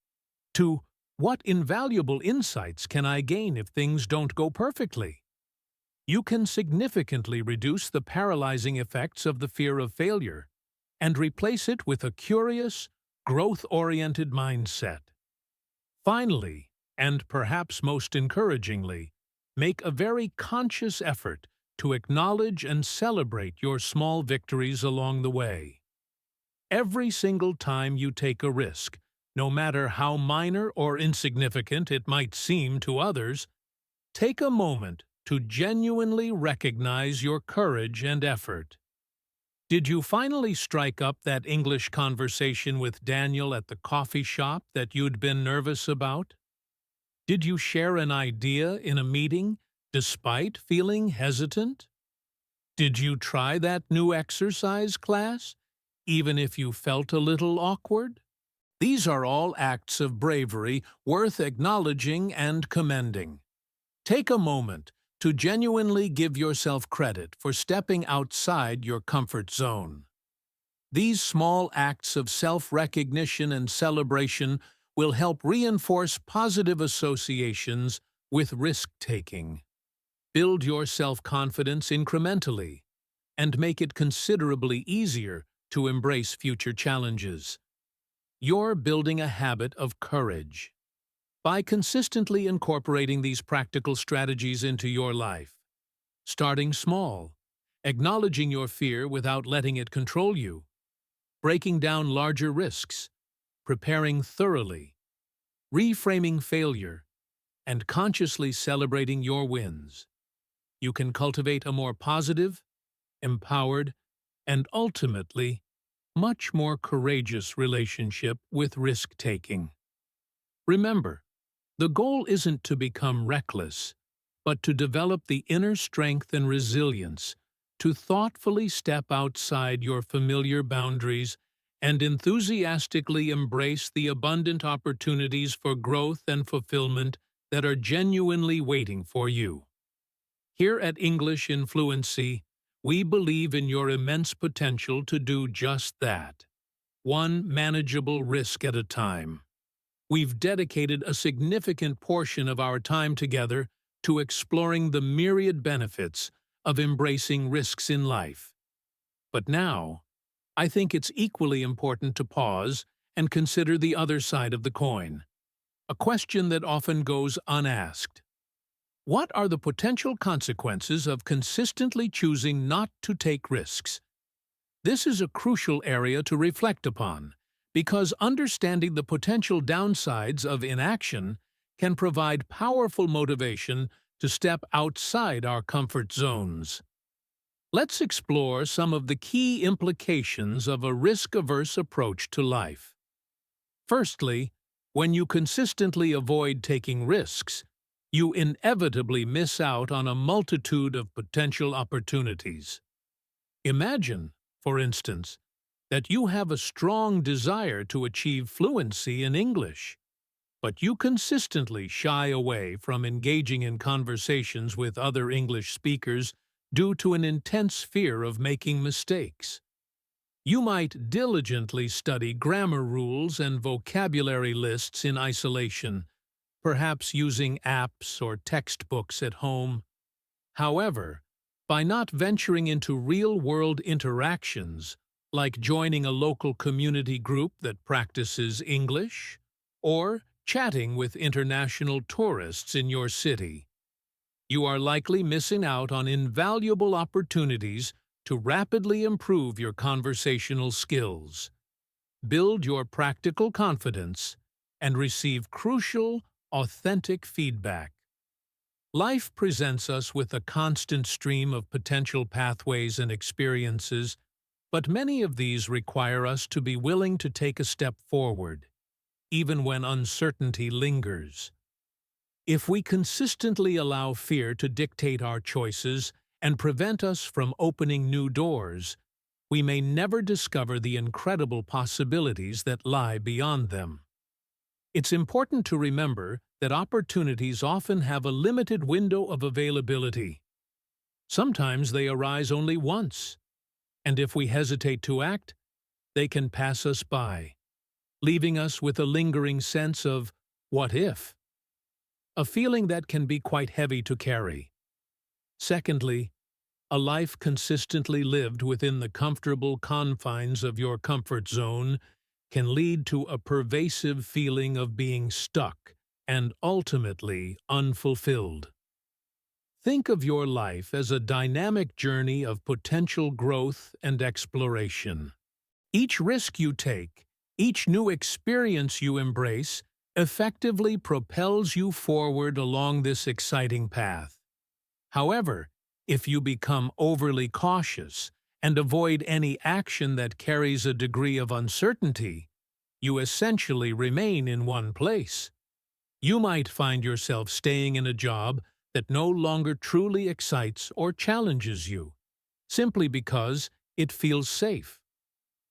[SPEAKER 1] to, "What invaluable insights can I gain if things don't go perfectly?" you can significantly reduce the paralyzing effects of the fear of failure and replace it with a curious, growth-oriented mindset. Finally, and perhaps most encouragingly, make a very conscious effort to acknowledge and celebrate your small victories along the way. Every single time you take a risk, no matter how minor or insignificant it might seem to others, take a moment to genuinely recognize your courage and effort. Did you finally strike up that English conversation with Daniel at the coffee shop that you'd been nervous about? Did you share an idea in a meeting despite feeling hesitant? Did you try that new exercise class, even if you felt a little awkward? These are all acts of bravery worth acknowledging and commending. Take a moment to genuinely give yourself credit for stepping outside your comfort zone. These small acts of self-recognition and celebration will help reinforce positive associations with risk-taking. Build your self-confidence incrementally and make it considerably easier to embrace future challenges. You're building a habit of courage. By consistently incorporating these practical strategies into your life, starting small, acknowledging your fear without letting it control you, breaking down larger risks, preparing thoroughly, reframing failure, and consciously celebrating your wins, you can cultivate a more positive, empowered, and ultimately, much more courageous relationship with risk-taking. Remember, the goal isn't to become reckless, but to develop the inner strength and resilience to thoughtfully step outside your familiar boundaries and enthusiastically embrace the abundant opportunities for growth and fulfillment that are genuinely waiting for you. Here at English in Fluency, we believe in your immense potential to do just that. one manageable risk at a time. We've dedicated a significant portion of our time together to exploring the myriad benefits of embracing risks in life. But now, I think it's equally important to pause and consider the other side of the coin, a question that often goes unasked. What are the potential consequences of consistently choosing not to take risks? This is a crucial area to reflect upon, because understanding the potential downsides of inaction can provide powerful motivation to step outside our comfort zones. Let's explore some of the key implications of a risk-averse approach to life. Firstly, when you consistently avoid taking risks, you inevitably miss out on a multitude of potential opportunities. Imagine, for instance, that you have a strong desire to achieve fluency in English, but you consistently shy away from engaging in conversations with other English speakers due to an intense fear of making mistakes. You might diligently study grammar rules and vocabulary lists in isolation, perhaps using apps or textbooks at home. However, by not venturing into real-world interactions, like joining a local community group that practices English, or chatting with international tourists in your city, you are likely missing out on invaluable opportunities to rapidly improve your conversational skills, build your practical confidence, and receive crucial, authentic feedback. Life presents us with a constant stream of potential pathways and experiences, but many of these require us to be willing to take a step forward, even when uncertainty lingers. If we consistently allow fear to dictate our choices and prevent us from opening new doors, we may never discover the incredible possibilities that lie beyond them. It's important to remember that opportunities often have a limited window of availability. Sometimes they arise only once, and if we hesitate to act, they can pass us by, leaving us with a lingering sense of "what if?", a feeling that can be quite heavy to carry. Secondly, a life consistently lived within the comfortable confines of your comfort zone can lead to a pervasive feeling of being stuck and ultimately unfulfilled. Think of your life as a dynamic journey of potential growth and exploration. Each risk you take, each new experience you embrace, effectively propels you forward along this exciting path. However, if you become overly cautious and avoid any action that carries a degree of uncertainty, you essentially remain in one place. You might find yourself staying in a job that no longer truly excites or challenges you, simply because it feels safe.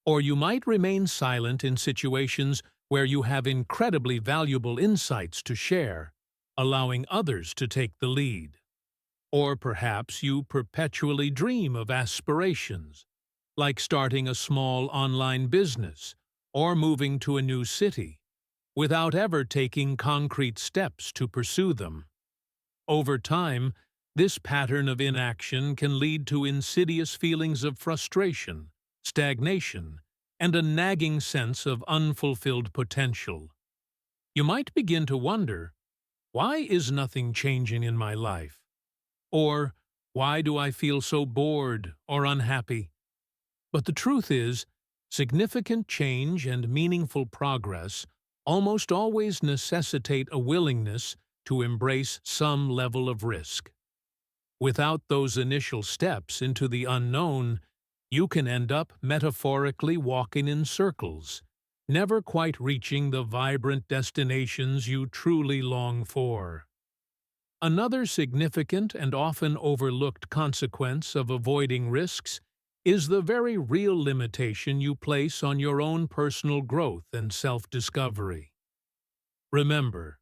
[SPEAKER 1] Or you might remain silent in situations where you have incredibly valuable insights to share, allowing others to take the lead. Or perhaps you perpetually dream of aspirations, like starting a small online business or moving to a new city, without ever taking concrete steps to pursue them. Over time, this pattern of inaction can lead to insidious feelings of frustration, stagnation, and a nagging sense of unfulfilled potential. You might begin to wonder, why is nothing changing in my life? Or, why do I feel so bored or unhappy? But the truth is, significant change and meaningful progress almost always necessitate a willingness to embrace some level of risk. Without those initial steps into the unknown, you can end up metaphorically walking in circles, never quite reaching the vibrant destinations you truly long for. Another significant and often overlooked consequence of avoiding risks is the very real limitation you place on your own personal growth and self-discovery. Remember,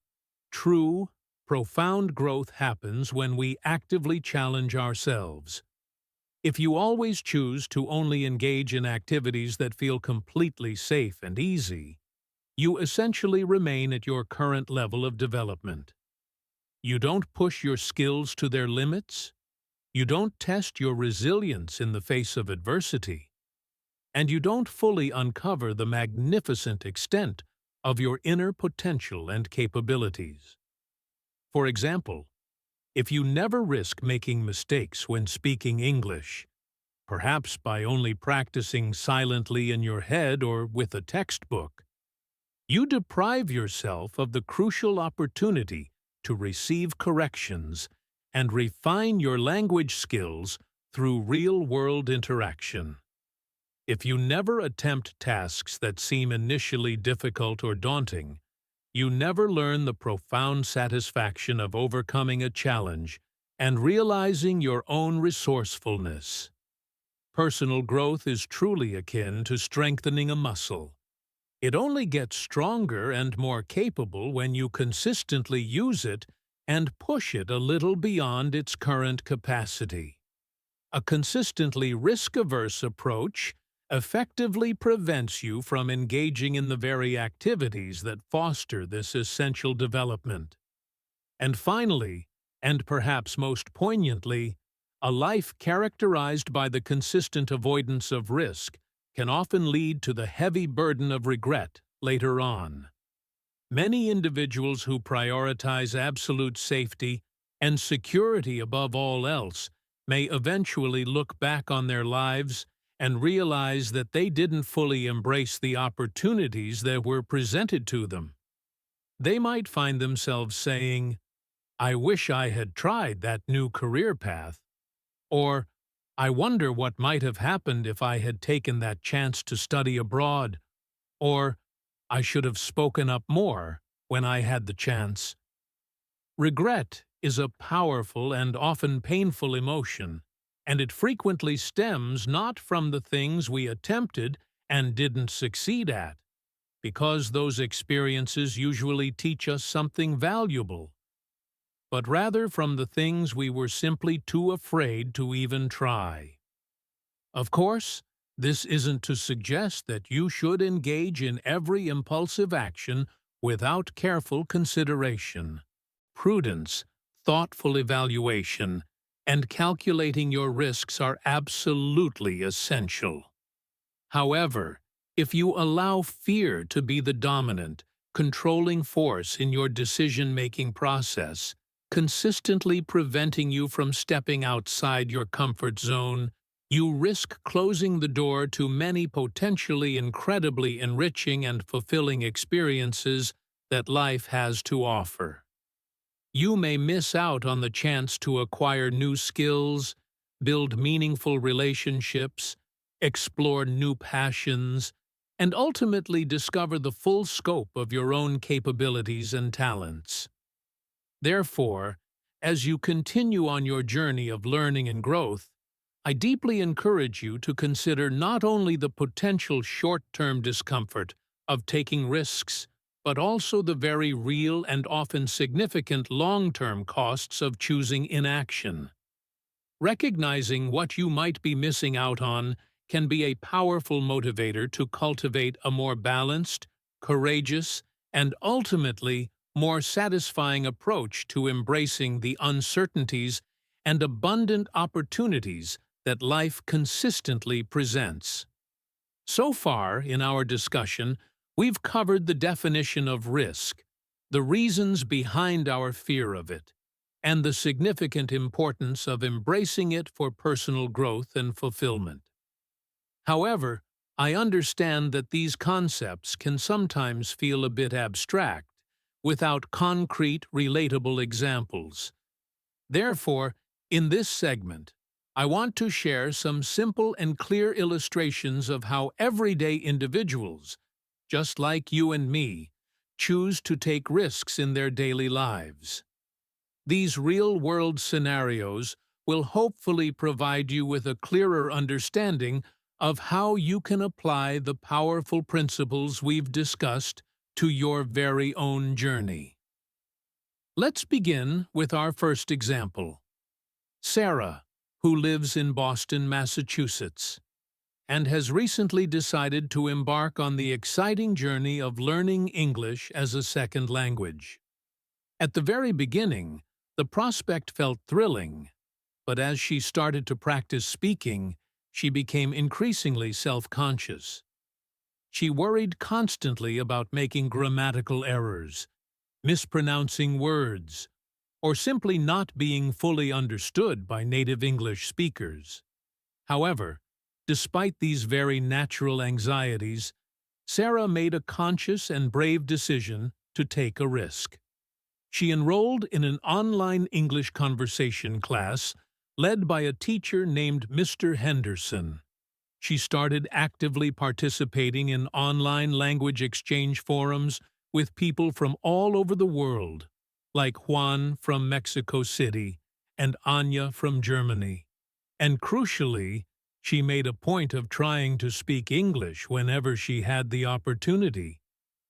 [SPEAKER 1] true, profound growth happens when we actively challenge ourselves. If you always choose to only engage in activities that feel completely safe and easy, you essentially remain at your current level of development. You don't push your skills to their limits, you don't test your resilience in the face of adversity, and you don't fully uncover the magnificent extent of your inner potential and capabilities. For example, if you never risk making mistakes when speaking English, perhaps by only practicing silently in your head or with a textbook, you deprive yourself of the crucial opportunity to receive corrections and refine your language skills through real-world interaction. If you never attempt tasks that seem initially difficult or daunting, you never learn the profound satisfaction of overcoming a challenge and realizing your own resourcefulness. Personal growth is truly akin to strengthening a muscle. It only gets stronger and more capable when you consistently use it and push it a little beyond its current capacity. A consistently risk-averse approach effectively prevents you from engaging in the very activities that foster this essential development. And finally, and perhaps most poignantly, a life characterized by the consistent avoidance of risk can often lead to the heavy burden of regret later on. Many individuals who prioritize absolute safety and security above all else may eventually look back on their lives and realize that they didn't fully embrace the opportunities that were presented to them. They might find themselves saying, "I wish I had tried that new career path," or "I wonder what might have happened if I had taken that chance to study abroad," or "I should have spoken up more when I had the chance." Regret is a powerful and often painful emotion, and it frequently stems not from the things we attempted and didn't succeed at, because those experiences usually teach us something valuable, but rather from the things we were simply too afraid to even try. Of course, this isn't to suggest that you should engage in every impulsive action without careful consideration. Prudence, thoughtful evaluation, and calculating your risks are absolutely essential. However, if you allow fear to be the dominant, controlling force in your decision-making process, consistently preventing you from stepping outside your comfort zone, you risk closing the door to many potentially incredibly enriching and fulfilling experiences that life has to offer. You may miss out on the chance to acquire new skills, build meaningful relationships, explore new passions, and ultimately discover the full scope of your own capabilities and talents. Therefore, as you continue on your journey of learning and growth, I deeply encourage you to consider not only the potential short-term discomfort of taking risks, but also the very real and often significant long-term costs of choosing inaction. Recognizing what you might be missing out on can be a powerful motivator to cultivate a more balanced, courageous, and ultimately more satisfying approach to embracing the uncertainties and abundant opportunities that life consistently presents. So far in our discussion, we've covered the definition of risk, the reasons behind our fear of it, and the significant importance of embracing it for personal growth and fulfillment. However, I understand that these concepts can sometimes feel a bit abstract, without concrete, relatable examples. Therefore, in this segment, I want to share some simple and clear illustrations of how everyday individuals, just like you and me, choose to take risks in their daily lives. These real-world scenarios will hopefully provide you with a clearer understanding of how you can apply the powerful principles we've discussed to your very own journey. Let's begin with our first example. Sarah, who lives in Boston, Massachusetts, and has recently decided to embark on the exciting journey of learning English as a second language. At the very beginning, the prospect felt thrilling, but as she started to practice speaking, she became increasingly self-conscious. She worried constantly about making grammatical errors, mispronouncing words, or simply not being fully understood by native English speakers. However, despite these very natural anxieties, Sarah made a conscious and brave decision to take a risk. She enrolled in an online English conversation class led by a teacher named Mr. Henderson. She started actively participating in online language exchange forums with people from all over the world, like Juan from Mexico City and Anya from Germany. And crucially, she made a point of trying to speak English whenever she had the opportunity,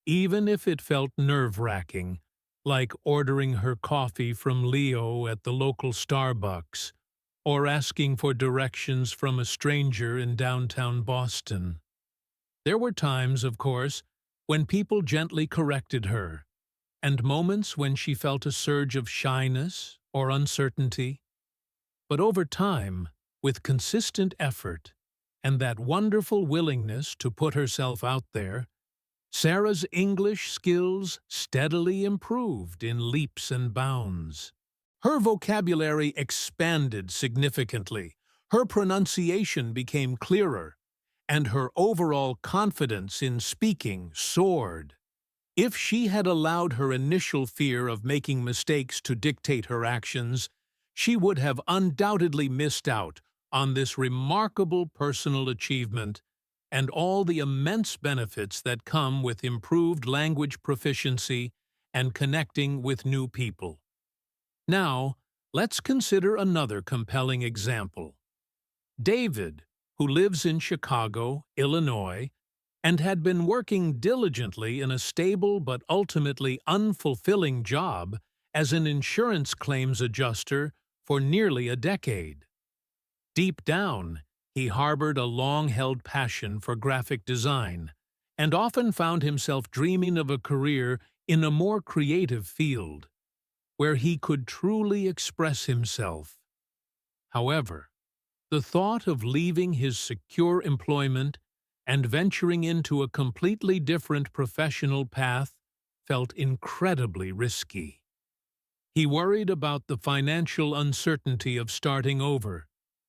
[SPEAKER 1] even if it felt nerve-wracking, like ordering her coffee from Leo at the local Starbucks, or asking for directions from a stranger in downtown Boston. There were times, of course, when people gently corrected her, and moments when she felt a surge of shyness or uncertainty. But over time, with consistent effort and that wonderful willingness to put herself out there, Sarah's English skills steadily improved in leaps and bounds. Her vocabulary expanded significantly, her pronunciation became clearer, and her overall confidence in speaking soared. If she had allowed her initial fear of making mistakes to dictate her actions, she would have undoubtedly missed out on this remarkable personal achievement and all the immense benefits that come with improved language proficiency and connecting with new people. Now, let's consider another compelling example. David, who lives in Chicago, Illinois, and had been working diligently in a stable but ultimately unfulfilling job as an insurance claims adjuster for nearly a decade. Deep down, he harbored a long-held passion for graphic design and often found himself dreaming of a career in a more creative field, where he could truly express himself. However, the thought of leaving his secure employment and venturing into a completely different professional path felt incredibly risky. He worried about the financial uncertainty of starting over,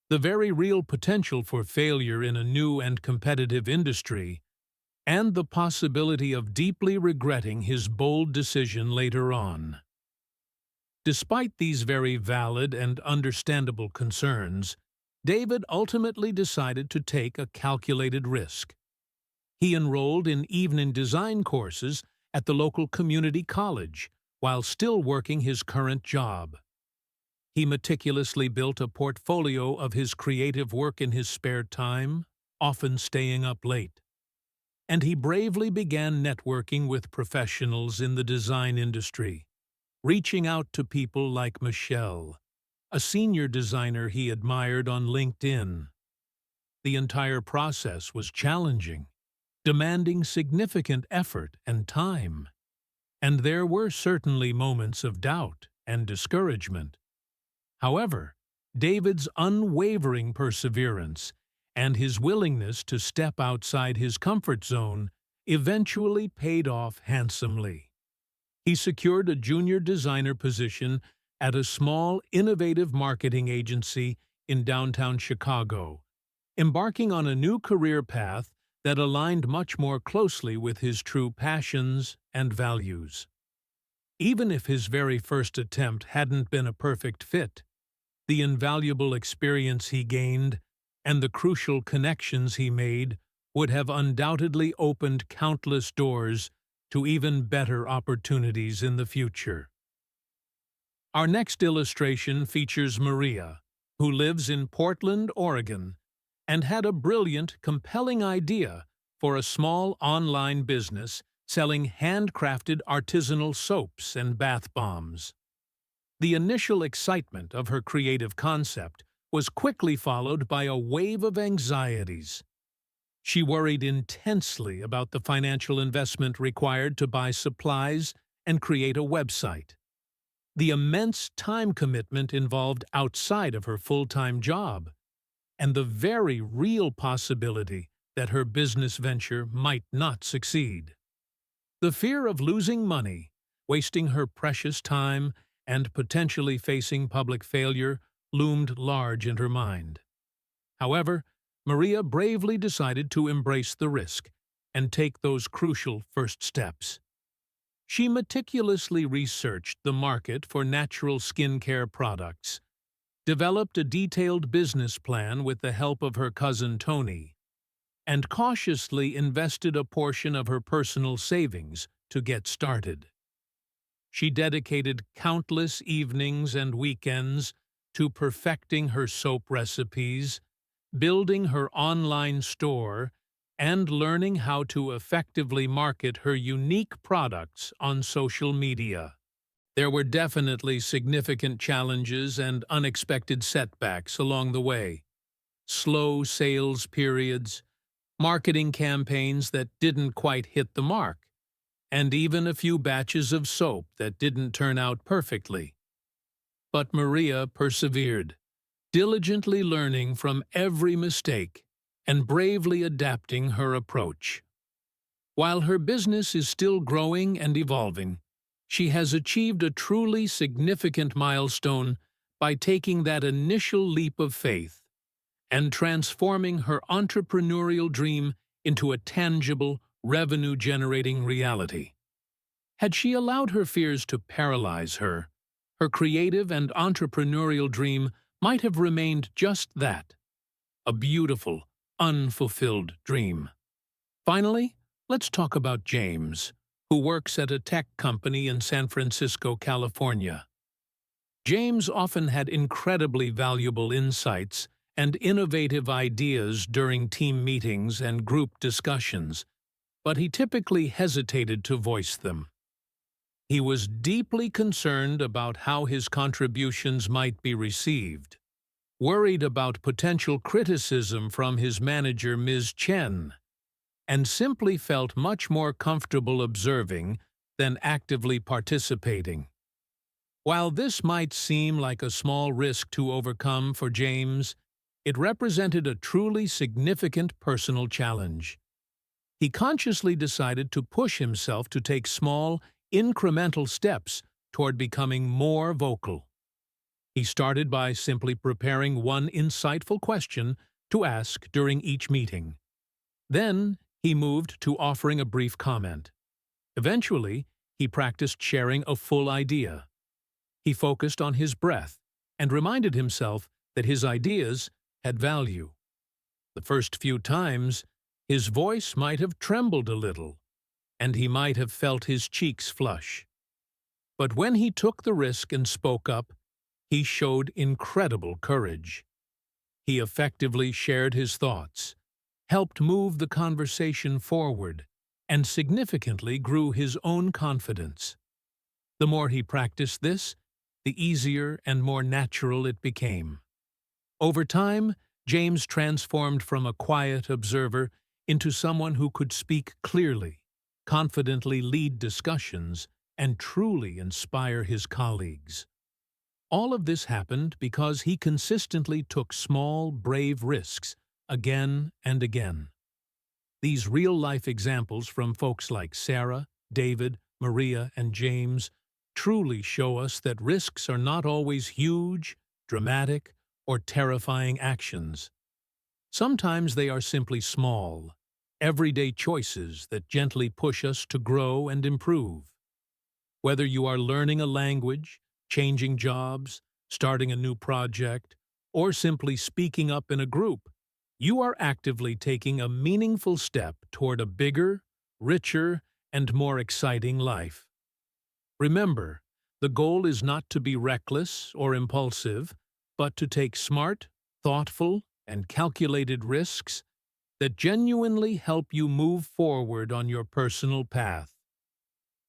[SPEAKER 1] the very real potential for failure in a new and competitive industry, and the possibility of deeply regretting his bold decision later on. Despite these very valid and understandable concerns, David ultimately decided to take a calculated risk. He enrolled in evening design courses at the local community college while still working his current job. He meticulously built a portfolio of his creative work in his spare time, often staying up late. And he bravely began networking with professionals in the design industry, reaching out to people like Michelle, a senior designer he admired on LinkedIn. The entire process was challenging, demanding significant effort and time, and there were certainly moments of doubt and discouragement. However, David's unwavering perseverance and his willingness to step outside his comfort zone eventually paid off handsomely. He secured a junior designer position at a small, innovative marketing agency in downtown Chicago, embarking on a new career path that aligned much more closely with his true passions and values. Even if his very first attempt hadn't been a perfect fit, the invaluable experience he gained and the crucial connections he made would have undoubtedly opened countless doors to even better opportunities in the future. Our next illustration features Maria, who lives in Portland, Oregon, and had a brilliant, compelling idea for a small online business selling handcrafted artisanal soaps and bath bombs. The initial excitement of her creative concept was quickly followed by a wave of anxieties. She worried intensely about the financial investment required to buy supplies and create a website, the immense time commitment involved outside of her full-time job, and the very real possibility that her business venture might not succeed. The fear of losing money, wasting her precious time, and potentially facing public failure loomed large in her mind. However, Maria bravely decided to embrace the risk and take those crucial first steps. She meticulously researched the market for natural skincare products, developed a detailed business plan with the help of her cousin Tony, and cautiously invested a portion of her personal savings to get started. She dedicated countless evenings and weekends to perfecting her soap recipes, building her online store, and learning how to effectively market her unique products on social media. There were definitely significant challenges and unexpected setbacks along the way. Slow sales periods, marketing campaigns that didn't quite hit the mark, and even a few batches of soap that didn't turn out perfectly. But Maria persevered, diligently learning from every mistake and bravely adapting her approach. While her business is still growing and evolving, she has achieved a truly significant milestone by taking that initial leap of faith and transforming her entrepreneurial dream into a tangible, revenue-generating reality. Had she allowed her fears to paralyze her, her creative and entrepreneurial dream might have remained just that, a beautiful, unfulfilled dream. Finally, let's talk about James, who works at a tech company in San Francisco, California. James often had incredibly valuable insights and innovative ideas during team meetings and group discussions, but he typically hesitated to voice them. He was deeply concerned about how his contributions might be received, worried about potential criticism from his manager, Ms. Chen, and simply felt much more comfortable observing than actively participating. While this might seem like a small risk to overcome for James, it represented a truly significant personal challenge. He consciously decided to push himself to take small, incremental steps toward becoming more vocal. He started by simply preparing one insightful question to ask during each meeting. Then, he moved to offering a brief comment. Eventually, he practiced sharing a full idea. He focused on his breath and reminded himself that his ideas had value. The first few times, his voice might have trembled a little, and he might have felt his cheeks flush. But when he took the risk and spoke up, he showed incredible courage. He effectively shared his thoughts, helped move the conversation forward, and significantly grew his own confidence. The more he practiced this, the easier and more natural it became. Over time, James transformed from a quiet observer into someone who could speak clearly, confidently lead discussions, and truly inspire his colleagues. All of this happened because he consistently took small, brave risks again and again. These real-life examples from folks like Sarah, David, Maria, and James truly show us that risks are not always huge, dramatic, or terrifying actions. Sometimes they are simply small, everyday choices that gently push us to grow and improve. Whether you are learning a language, changing jobs, starting a new project, or simply speaking up in a group, you are actively taking a meaningful step toward a bigger, richer, and more exciting life. Remember, the goal is not to be reckless or impulsive, but to take smart, thoughtful, and calculated risks that genuinely help you move forward on your personal path.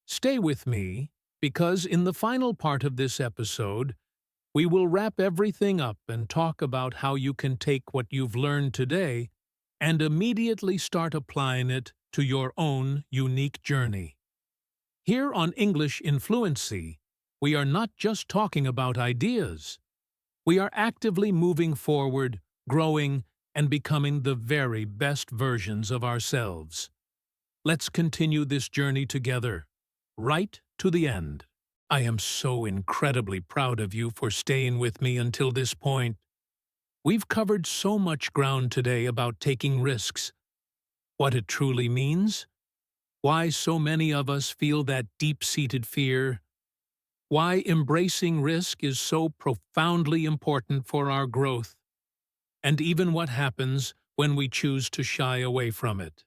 [SPEAKER 1] Stay with me, because in the final part of this episode, We will wrap everything up and talk about how you can take what you've learned today and immediately start applying it to your own unique journey. Here on English in Fluency, we are not just talking about ideas. We are actively moving forward, growing, and becoming the very best versions of ourselves. Let's continue this journey together, right to the end. I am so incredibly proud of you for staying with me until this point. We've covered so much ground today about taking risks, what it truly means, why so many of us feel that deep-seated fear, why embracing risk is so profoundly important for our growth, and even what happens when we choose to shy away from it.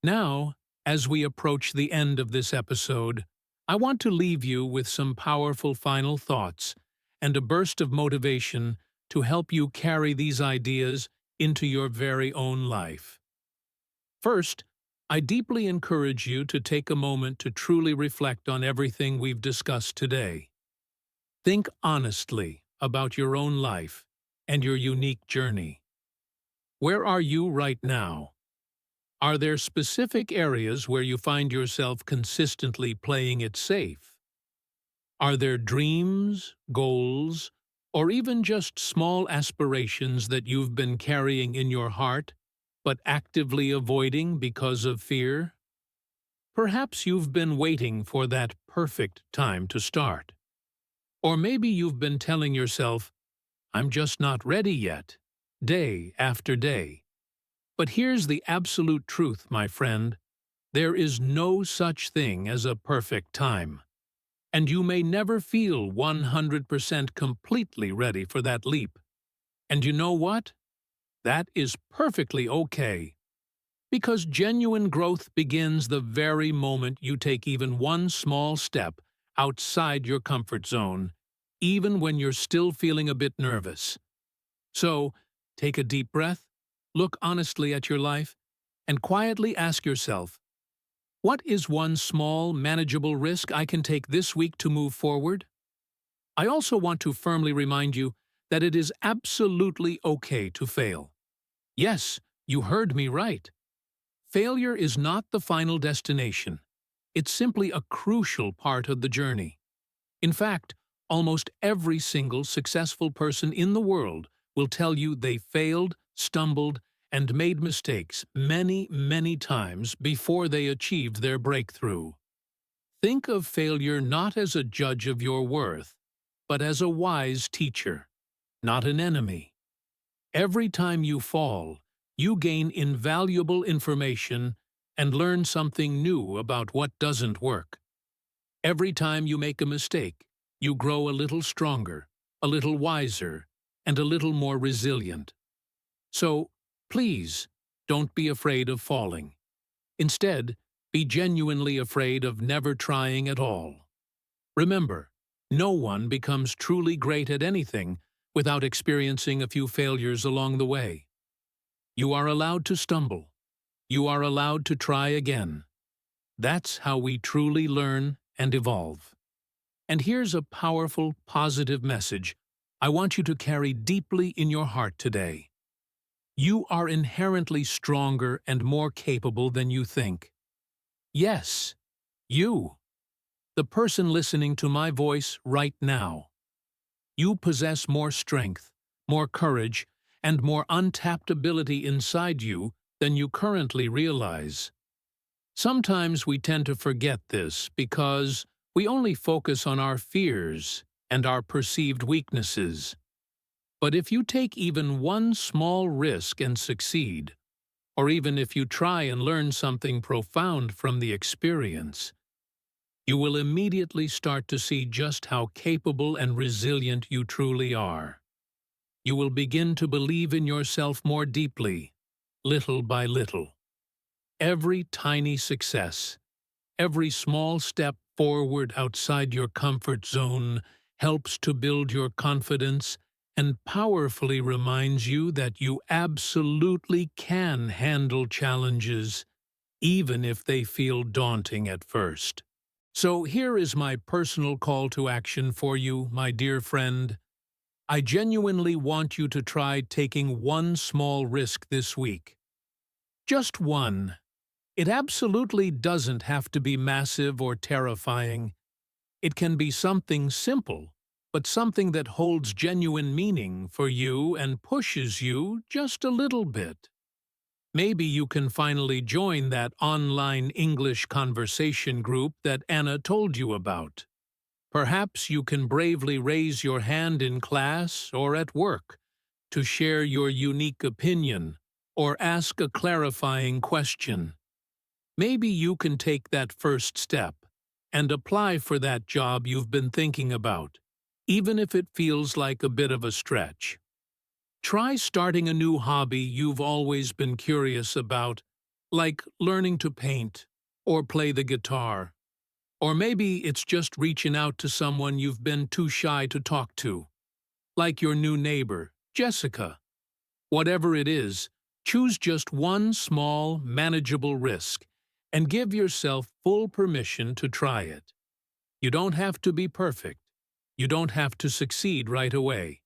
[SPEAKER 1] Now, as we approach the end of this episode, I want to leave you with some powerful final thoughts and a burst of motivation to help you carry these ideas into your very own life. First, I deeply encourage you to take a moment to truly reflect on everything we've discussed today. Think honestly about your own life and your unique journey. Where are you right now? Are there specific areas where you find yourself consistently playing it safe? Are there dreams, goals, or even just small aspirations that you've been carrying in your heart but actively avoiding because of fear? Perhaps you've been waiting for that perfect time to start. Or maybe you've been telling yourself, "I'm just not ready yet," day after day. But here's the absolute truth, my friend. There is no such thing as a perfect time. And you may never feel 100% completely ready for that leap. And you know what? That is perfectly okay. Because genuine growth begins the very moment you take even one small step outside your comfort zone, even when you're still feeling a bit nervous. So, take a deep breath, look honestly at your life, and quietly ask yourself, what is one small, manageable risk I can take this week to move forward? I also want to firmly remind you that it is absolutely okay to fail. Yes, you heard me right. Failure is not the final destination. It's simply a crucial part of the journey. In fact, almost every single successful person in the world will tell you they failed, stumbled, and made mistakes many, many times before they achieved their breakthrough. Think of failure not as a judge of your worth, but as a wise teacher, not an enemy. Every time you fall, you gain invaluable information and learn something new about what doesn't work. Every time you make a mistake, you grow a little stronger, a little wiser, and a little more resilient. So, please, don't be afraid of falling. Instead, be genuinely afraid of never trying at all. Remember, no one becomes truly great at anything without experiencing a few failures along the way. You are allowed to stumble. You are allowed to try again. That's how we truly learn and evolve. And here's a powerful, positive message I want you to carry deeply in your heart today. You are inherently stronger and more capable than you think. Yes, you, the person listening to my voice right now. You possess more strength, more courage, and more untapped ability inside you than you currently realize. Sometimes we tend to forget this because we only focus on our fears and our perceived weaknesses. But if you take even one small risk and succeed, or even if you try and learn something profound from the experience, you will immediately start to see just how capable and resilient you truly are. You will begin to believe in yourself more deeply, little by little. Every tiny success, every small step forward outside your comfort zone helps to build your confidence and powerfully reminds you that you absolutely can handle challenges, even if they feel daunting at first. So here is my personal call to action for you, my dear friend. I genuinely want you to try taking one small risk this week. Just one. It absolutely doesn't have to be massive or terrifying. It can be something simple, but something that holds genuine meaning for you and pushes you just a little bit. Maybe you can finally join that online English conversation group that Anna told you about. Perhaps you can bravely raise your hand in class or at work to share your unique opinion or ask a clarifying question. Maybe you can take that first step and apply for that job you've been thinking about, even if it feels like a bit of a stretch. Try starting a new hobby you've always been curious about, like learning to paint or play the guitar. Or maybe it's just reaching out to someone you've been too shy to talk to, like your new neighbor, Jessica. Whatever it is, choose just one small, manageable risk and give yourself full permission to try it. You don't have to be perfect. You don't have to succeed right away.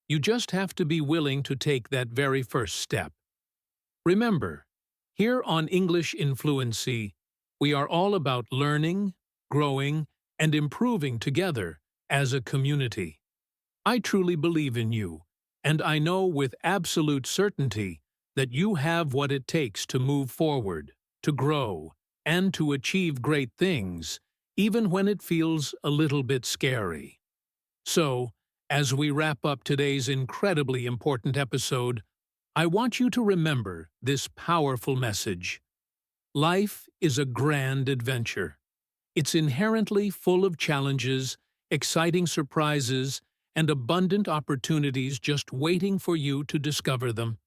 [SPEAKER 1] You just have to be willing to take that very first step. Remember, here on English in Fluency, we are all about learning, growing, and improving together as a community. I truly believe in you, and I know with absolute certainty that you have what it takes to move forward, to grow, and to achieve great things, even when it feels a little bit scary. So, as we wrap up today's incredibly important episode, I want you to remember this powerful message. Life is a grand adventure. It's inherently full of challenges, exciting surprises, and abundant opportunities just waiting for you to discover them.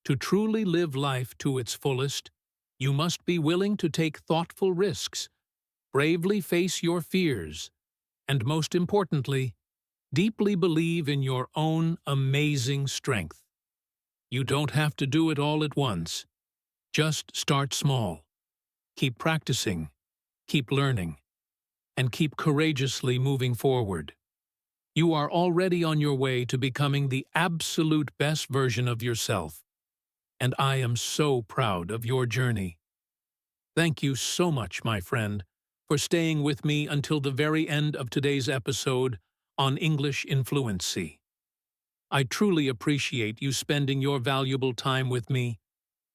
[SPEAKER 1] To truly live life to its fullest, you must be willing to take thoughtful risks, bravely face your fears, and most importantly, deeply believe in your own amazing strength. You don't have to do it all at once. Just start small. Keep practicing, keep learning, and keep courageously moving forward. You are already on your way to becoming the absolute best version of yourself, and I am so proud of your journey. Thank you so much, my friend, for staying with me until the very end of today's episode on English in Fluency. I truly appreciate you spending your valuable time with me,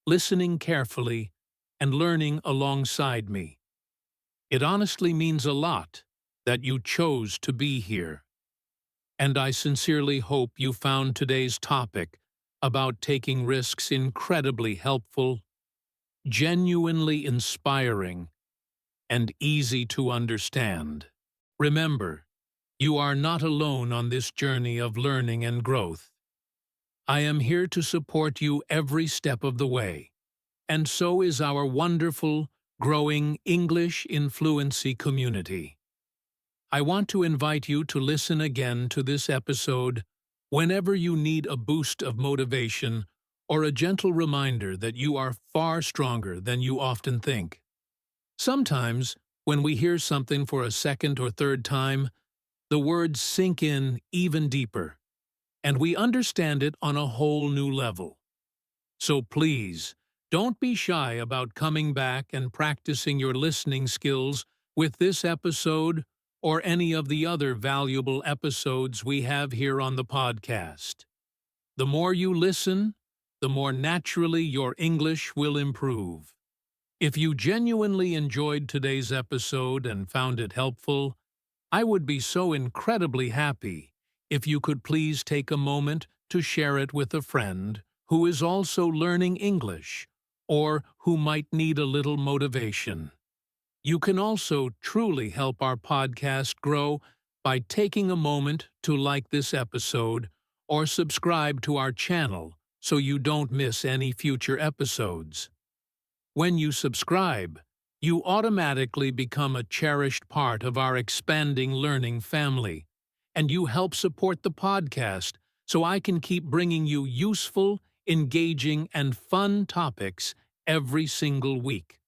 [SPEAKER 1] listening carefully, and learning alongside me. It honestly means a lot that you chose to be here. And I sincerely hope you found today's topic about taking risks incredibly helpful, genuinely inspiring, and easy to understand. Remember, you are not alone on this journey of learning and growth. I am here to support you every step of the way, and so is our wonderful, growing English in Fluency community. I want to invite you to listen again to this episode whenever you need a boost of motivation or a gentle reminder that you are far stronger than you often think. Sometimes, when we hear something for a second or third time, the words sink in even deeper, and we understand it on a whole new level. So please, don't be shy about coming back and practicing your listening skills with this episode or any of the other valuable episodes we have here on the podcast. The more you listen, the more naturally your English will improve. If you genuinely enjoyed today's episode and found it helpful, I would be so incredibly happy if you could please take a moment to share it with a friend who is also learning English or who might need a little motivation. You can also truly help our podcast grow by taking a moment to like this episode or subscribe to our channel so you don't miss any future episodes. When you subscribe, you automatically become a cherished part of our expanding learning family, and you help support the podcast so I can keep bringing you useful, engaging, and fun topics every single week.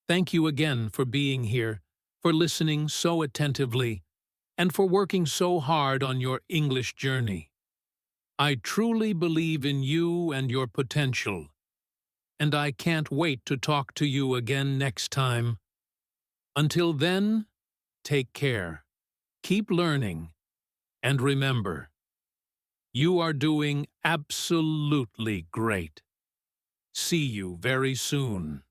[SPEAKER 1] Thank you again for being here, for listening so attentively, and for working so hard on your English journey. I truly believe in you and your potential, and I can't wait to talk to you again next time. Until then, take care, keep learning, and remember, you are doing absolutely great. See you very soon.